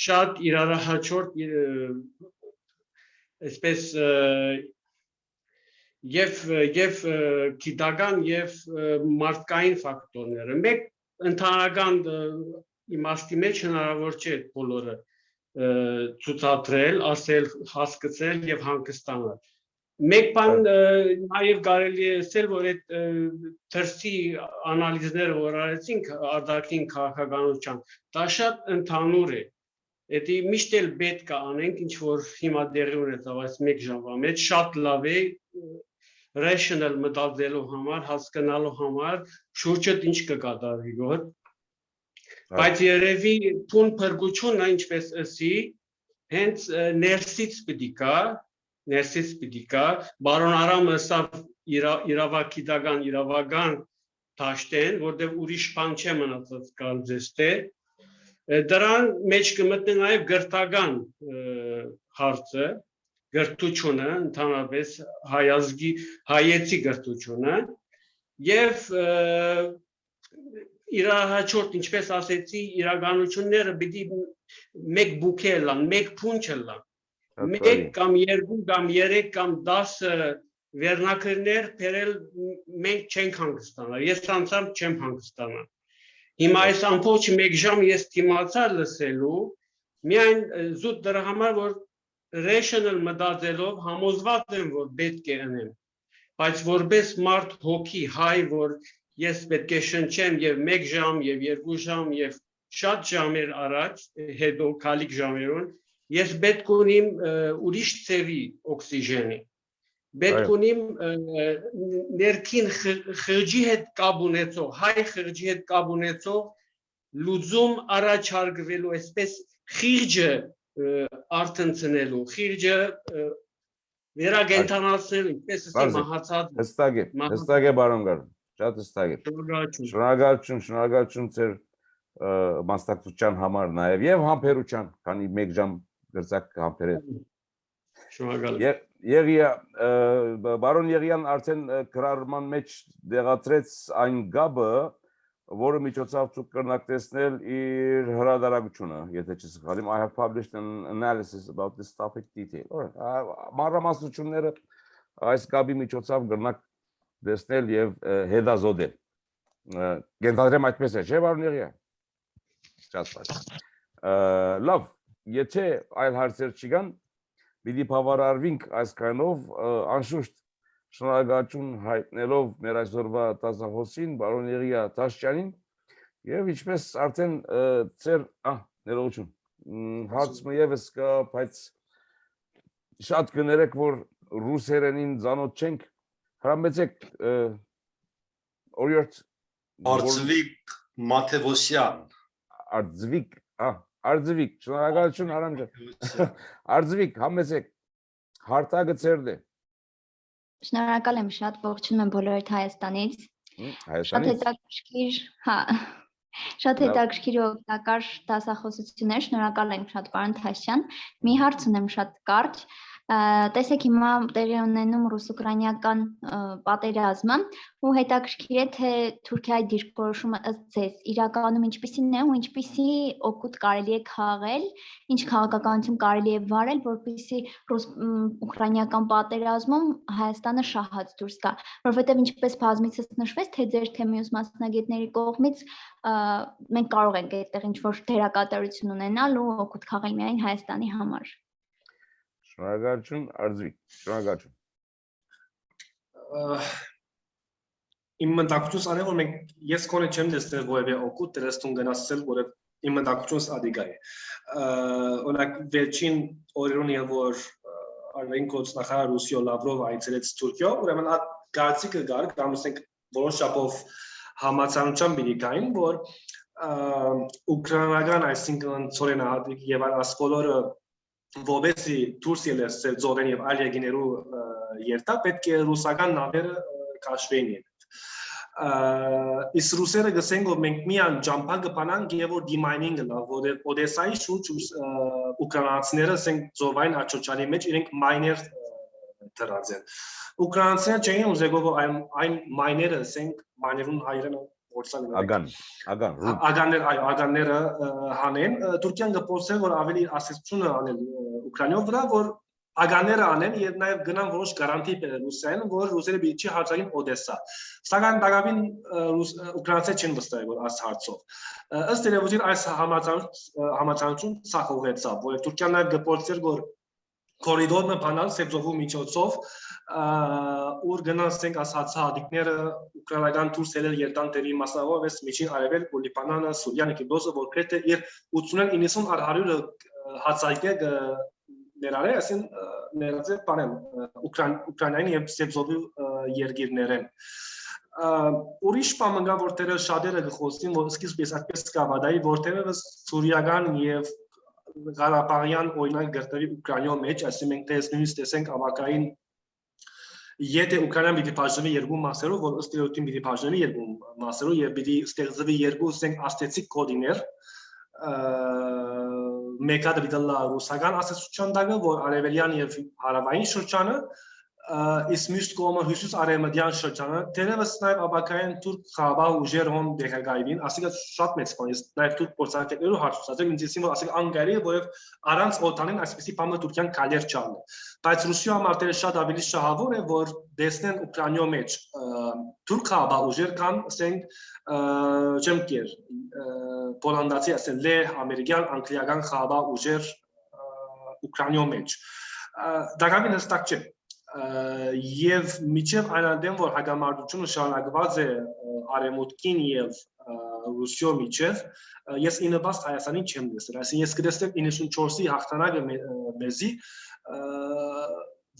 շատ իրարահաջորդ այսպես եւ գիտական եւ մարդկային ֆակտորները։ Մեկ ընդհանրական իմաստի մեջ հնարավոր չէ բոլորը ցուցադրել, ասել, հասկացել եւ հանգստանալ։ Մեկ բան նաեւ կարելի է ասել, որ այդ թրսի անալիզները որ արեցինք արտաքին քաղաքականության, դա շատ ընդհանուր է։ Դա միշտ էլ պետք է անենք, ինչ որ հիմա դեղի ունեցավ այս մեկ ժամվա մեջ, շատ լավ է rational մտածելու համար, հասկանալու համար, շուրջը ինչ կկատարվի գոհ։ Բայց երևի փուն փրկությունը ինչպես ասի, հենց ներսից պիտի կա, բարոն Արամը սա իրավագիտական դաշտեն, որտեղ ուրիշ բան չէ մնացած կարծես թե, Դրան մեջ կմտնի նաև գրթական հարցը, գրթությունը, ընդհանրապես հայեցի գրթությունը եւ իր հաջորդ, ինչպես ասեցի, իրականությունները պիտի մեկ բուքել լան, մեկ փունջել լան, մեկ կամ երկու կամ 3 կամ 10 վերնակրներ բերել մենք չենք հանգստանալ, ես անձամբ չեմ հանգստանալ։ Հիմա այս ամբողջ մեկ ժամ ես դիմացա լսելու, միայն զուտ դրա համար, որ rational մտածելով համոզված եմ, որ պետք է անեմ, բայց որպես մարդ հոգի հայ, որ ես պետք է շնչեմ եւ 1 ժամ եւ 2 ժամ եւ շատ ժամեր առաջ, հետո քալիք ժամերուն, ես պետք ունիմ ուրիշ ծևի օքսիգենի, պետք ունիմ ներքին խղճի հետ կապ ունեցող, հայ խղճի հետ կապ ունեցող լուծում առաջարկվելու, այսպես խիղճը արտնցնելու, խիղճը վերագենտանացնելու, ինչպես ասեմ, մահացած։ Հստակ է բարոն Գարուն, շատ հստակ է։ Շնորհակալություն ձեր մասնակցության համար նաև եւ համբերության, քանի 1 ժամ գրծակ համբերել։ Շնորհակալ։ Բարոն Եղիան արդեն գրառման մեջ դեղացրեց այն գաբը, որը միջոցով ցույց կրնակ տեսնել իր հրադարագությունը, եթե չսխալվեմ, I have published an analysis about this topic detail. Մանրամասնությունները այս գաբի միջոցով կրնակ տեսնել եւ հետազոտել։ Գենտադրեմ այդպես է, չէ՞ բարոն Եղիան։ Շատ բարձր։ Լավ, եթե այլ հարցեր չկան, պիտի բավարարվենք այսքանով, անշուշտ շնորհակալություն հայտնելով մեր այսօրվա տասախոսին, բարոն Եղիա Տաշյանին, եւ ինչպես արդեն ծեր, ներողություն, հարցը եւս կա, բայց շատ կներեք, որ ռուսերենին ծանոթ չենք, հրամեցեք օրիորդ Արձվիկ Մաթևոսյան։ Արձվիկ, շնորհակալություն Հարամջան։ Արձվիկ, համեցեք, հարթակը ծերդ է։ Շնորհակալ եմ շատ, ողջունում եմ բոլորիդ Հայաստանից։ Շատ հետաքրքիր, շատ հետաքրքիր ու օգտակար դասախոսություններ, շնորհակալ եմ շատ պարոն Թաշյան։ Մի հարց ունեմ շատ կարճ։ Տեսեք հիմա տեղի ունենում ռուս-ուկրաինական պատերազմը ու հետաքրքիր է թե Թուրքիայի դիրքորոշումը ըստ ձեզ իրականում ինչպիսին է ու ինչպիսի օգուտ կարելի է քաղել, ինչ քաղաքականություն կարելի է վարել, որպեսզի ռուս-ուկրաինական պատերազմում Հայաստանը շահած դուրս գա, որովհետև ինչպես բազմիցս նշվեց, թե ձեր թե մյուս մասնագետների կողմից մենք կարող ենք այդտեղ ինչ-որ դերակատարություն ունենալ ու օգուտ քաղել միայն Հայաստանի համար։ Շնորհակալություն, Արձվիկ, շնորհակալություն։ Իմ մտածությունս արել որ մենք ես կոնե չեմ տեսնել որևէ օգուտ դրստուն գնացել, որը իմ մտածությունս ադիգա է։ Օրինակ վերջին օրերուն եւ որ արվեն գործնախարար Ռուսիո Լավրով այցելեց Թուրքիա, ուրեմն այդ գարցիկը գար, կամ ասենք որոշ չափով համացանության բիլիկային, որ ուկրաինական, այսինքն ծորենահատիկ եւ ասպոլորը Որպեսզի դուրս ելես ծովեն եւ այլ երկիներու երթա պետք է ռուսական նավերը քաշվեին։ Իսկ ռուսերը գսեն որ մենք միան ջամփա կփանանք եւ որ դիմայնինգը լավ որ Օդեսայի շուրջ ուկրաինացիները ասենք ծովային աչոչանի մեջ իրենք մայներ դրած են։ Ուկրաինացիները չէին ուզեգով այն մայները ասենք մայներուն հայրենը Ագանները հանեն, Թուրքիան կփորձեն որ ավելի ասեցությունը անել Ուկրաինայով վրա, որ ագանները անեն եւ նաեւ գնան որոշ գարանտի Ռուսիային, որ ռուսերը պիտի չհարցակին Օդեսա։ Սակայն դակավին ուկրաինացիները չեն վստահել որ այս հարցով։ Ըստ երևույթին այս համաձայնություն սախողեցավ, որ Թուրքիան նաեւ կփորձեր որ կորիդորը բանալ Սեփզովու միջոցով ուր գնացենք ասած հադիկները ուկրաինական դուրս ելել երտանտերի մասնավոր այս միջին արևել ու Լիբանանը, Սուրիան, Կիպրոսը որ գրեթե իր 80-90 առ 100 հացայկը ներառել, ասին ներածել բանեմ Ուկրաինային եւ Սեփզովի երկիրներեն։ Ուրիշ բան կա որտեղ շատերը գխոսին որ սկիզբից այդպես կավադայի որտեղ սուրիական եւ Ղարաբաղյան օրինակ գտնվի Ուկրաինայում մեջ, ասենք մենք տեսնույնից տեսենք ավակային եթե Ուկրաինան պիտի բաժնվի երկու մասերով, որ ըստ էության պիտի բաժնվի երկու մասերով եւ պիտի ստեղծվի երկու ասենք աստեցիկ կոդիներ, մեկը դիտելա ռուսական ասացության դակը, որ արևելյան եւ հարավային շրջանը իսկ մյուս կողմը հյուսիս-արևմտյան շրջանը դերևս նաև աբակային թուրք Ղարաբաղ ուժեր հոն դեղագայվին, ասիկա շատ մեծ բան, ես նաև թուրք փորձարկետներով հարցուցած եմ, ինձ ասում որ ասիկա անգարի է, որև առանց օտանին այսպեսի բանը Թուրքիան քայլեր չանե։ Բայց Ռուսիա համար շատ ավելի շահավոր է, որ դեսնեն Ուկրաինայո մեջ թուրք Ղարաբաղ ուժեր կան, ասենք չեմ կեր, պոլանդացի ասեն լե ամերիկյան, անգլիական Ղարաբաղ ուժեր Ուկրաինայո մեջ։ Դակամին հստակ չէ։ Եվ միջև այնադեմ, որ հագամարտությունը շարունակված է արևմուտքին եւ Ռուսիո միջև, ես ինыбաստ Հայաստանին չեմ տեսել, այսինքն ես կտեսնեմ 94-ի հաղթանակը մեզի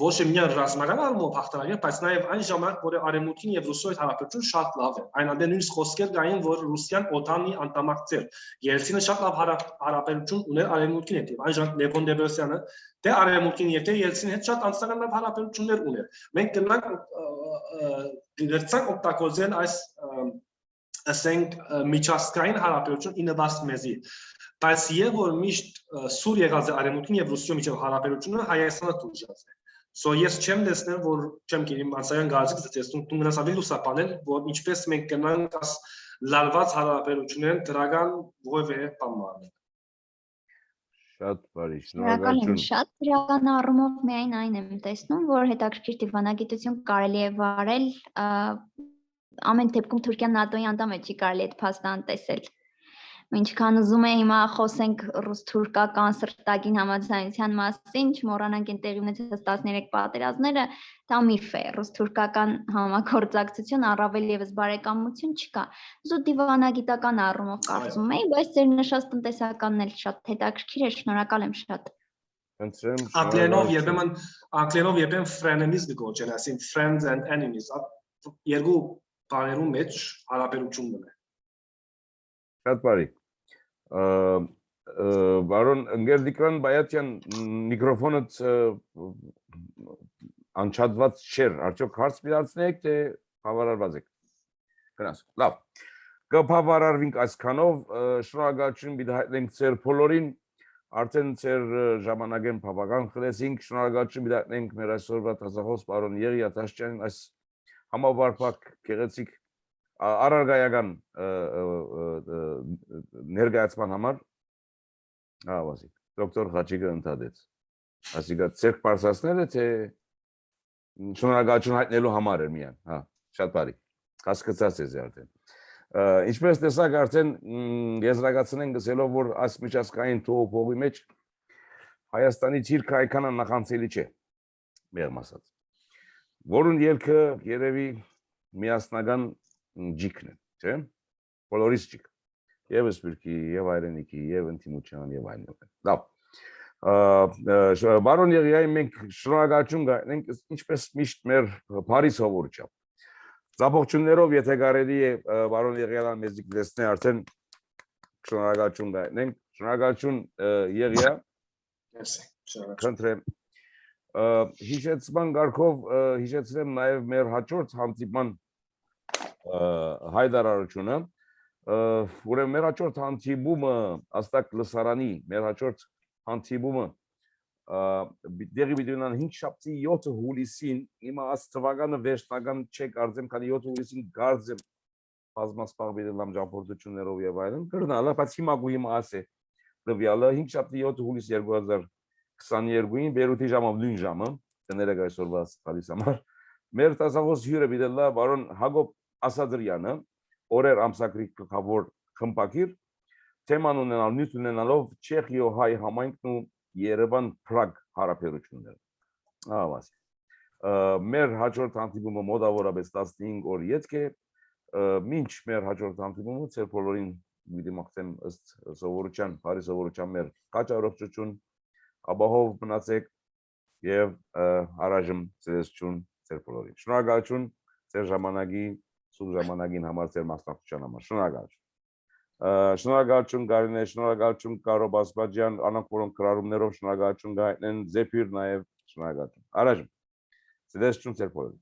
ոչ միայն ռազմական առումով հաղթանակ է, բայց նաև այն ժամանակ, որ արևմուտքին եւ Ռուսիոյի հարաբերությունը շատ լավ է։ Այնադեմ նույնիսկ խոսքեր կային, որ Ռուսիան օտանի անդամակցել։ Ելցինը շատ լավ հարաբերություն ուներ արևմուտքին հետ եւ այն ժամանակ Լևոն Տեր-Պետրոսյանը դե արևմուտքին եւ դե Ելցինի հետ շատ անձնական լավ հարաբերություններ ուներ։ Մենք գնանք օգտագործել այս ասենք միջազգային հարաբերություն ինыбաստ մեզի։ Բայց եւ որ միշտ սուր եղած է արևմուտքին եւ Ռուսիո միջև հարաբերությունը Հայաստանը դուրս է։ So ես չեմ տեսնել, որ չեմ գիտեմ անցական գազիկը տեսնում, դու մնաս ավելի լուսապանել, որ ինչպես մենք կնանք աս լալված հարաբերություններն դրական ովևէ բան մարդ։ Շատ բարի, շնորհակալ եմ շատ դրական առումով միայն այն եմ տեսնում, որ հետաքրքիր դիվանագիտություն կարելի է վարել ամեն դեպքում Թուրքիան ՆԱՏՕ-ի անդամ է, չի կարելի այդ փաստը անտեսել։ Ինչքան ուզում է հիմա խոսենք ռուս-թուրքական սրտագին համաձայնության մասին, չմոռանանք այն տեղի ունեցած 13 պատերազմները, դա միֆ է, ռուս-թուրքական համագործակցություն, առավել եւս բարեկամություն չկա։ Զուտ դիվանագիտական առումով կարծում եմ, բայց ձեր նշած տնտեսականն էլ շատ հետաքրքիր է, շնորհակալ եմ շատ։ Անգլերենով երբեմն frenemies կգոչեն, այսինքն friends and enemies, երկու բաներու մեջ հարաբերությունն է։ Շատ բարի։ Բարոն Ընկերդիկրան Բայատյան միկրոֆոնդ անչափված չէր, արդյոք հարց միացնեք, թե բավարարված եք։ Գնաս։ Լավ։ Կբավարարվենք այսքանով, շնորհակալություն բիդահայտնենք ձեր բոլորին, արդեն ձեր ժամանակեն բավական խլեցինք, շնորհակալություն բիդահայտնենք մեր այսօրվա տասախոս պարոն Եղիա Տաշյանին այս համավարփակ գեղեցիկ առարգայական ներկայացման համար ավազիկ դոկտոր Խաչիկը ընդհատեց ասիկա ցերկ պարզացնելը թե շնորհակալություն հայտնելու համար էր միան հա շատ բարի հասկացած ես արդեն ինչպես տեսակ արդեն եզրակացնենք գսելով որ այս միջազգային թողի մեջ Հայաստանի ցիրկը այքան նախանցելի չէ մեղմ ասած որուն ելքը երևի միասնական ջիկն է, չէ՞, բոլորից ջիկ, և Սպիրկի, և Այրենիքի, և Ընտիմության, և այն լավ, բարոն Եղիայի մենք շնորհակալություն գայնենք, ինչպես միշտ մեր բարի սովորությամբ, ծափողություններով, եթե կարելի է բարոն Եղիան մեզ դեսնե արդեն շնորհակալություն գայնենք, շնորհակալություն Եղիա, քննրեմ, հիշեցման գարքով հիշեցրեմ նաև մեր հաջորդ հանդիպման հայդարարությունը, ուրեմն մեր հաջորդ հանդիպումը աստակ լսարանի, մեր հաջորդ հանդիպումը դեղի բիդյունան 5 շաբթի 7 հուլիսին, հիմա աս թվականը վերջնական չէ կարծեմ, քանի 7 հուլիսին կարծեմ բազմասպաղ բիդելամ ճամփորդություններով եւ այլն, կրնալը, բայց հիմա գույմը աս է լվյալը 5 շաբթի 7 հուլիս 2022-ին Բեյրութի ժամով նույն ժամը, կներեք այսօրվա սպալիս համար, մեր տասախոս հյուրը բիդելա բարոն Հակոբ Ասադրյանը, օրեր ամսակրի գլխավոր խմբակիր, թեման ունենալ նյութ ունենալով Չեխիո-հայ համայնքն ու Երևան-Պրագ հարաբերությունները։ Մեր հաջորդ հանդիպումը մոտավորապես 15 օր ետք է, մինչ մեր հաջորդ հանդիպումը ձեր բոլորին դիմացեմ ըստ սովորության, բարի սովորության մեր քաջառողջություն, ապահով մնացեք եւ առայժմ ցերեսություն ձեր բոլորին։ Շնորհակալություն ձեր ժամանակի սուր ժամանակին համար ձեր մասնակցության համար։ Շնորհակալություն։ Շնորհակալություն Գարինե, շնորհակալություն Կարո Բասպաջյան, անոնք որոնք գրառումներով շնորհակալություն գայտնեն, Զեփիր նաև շնորհակալություն։ Առայժմ ցերեսություն ձեր բոլորին։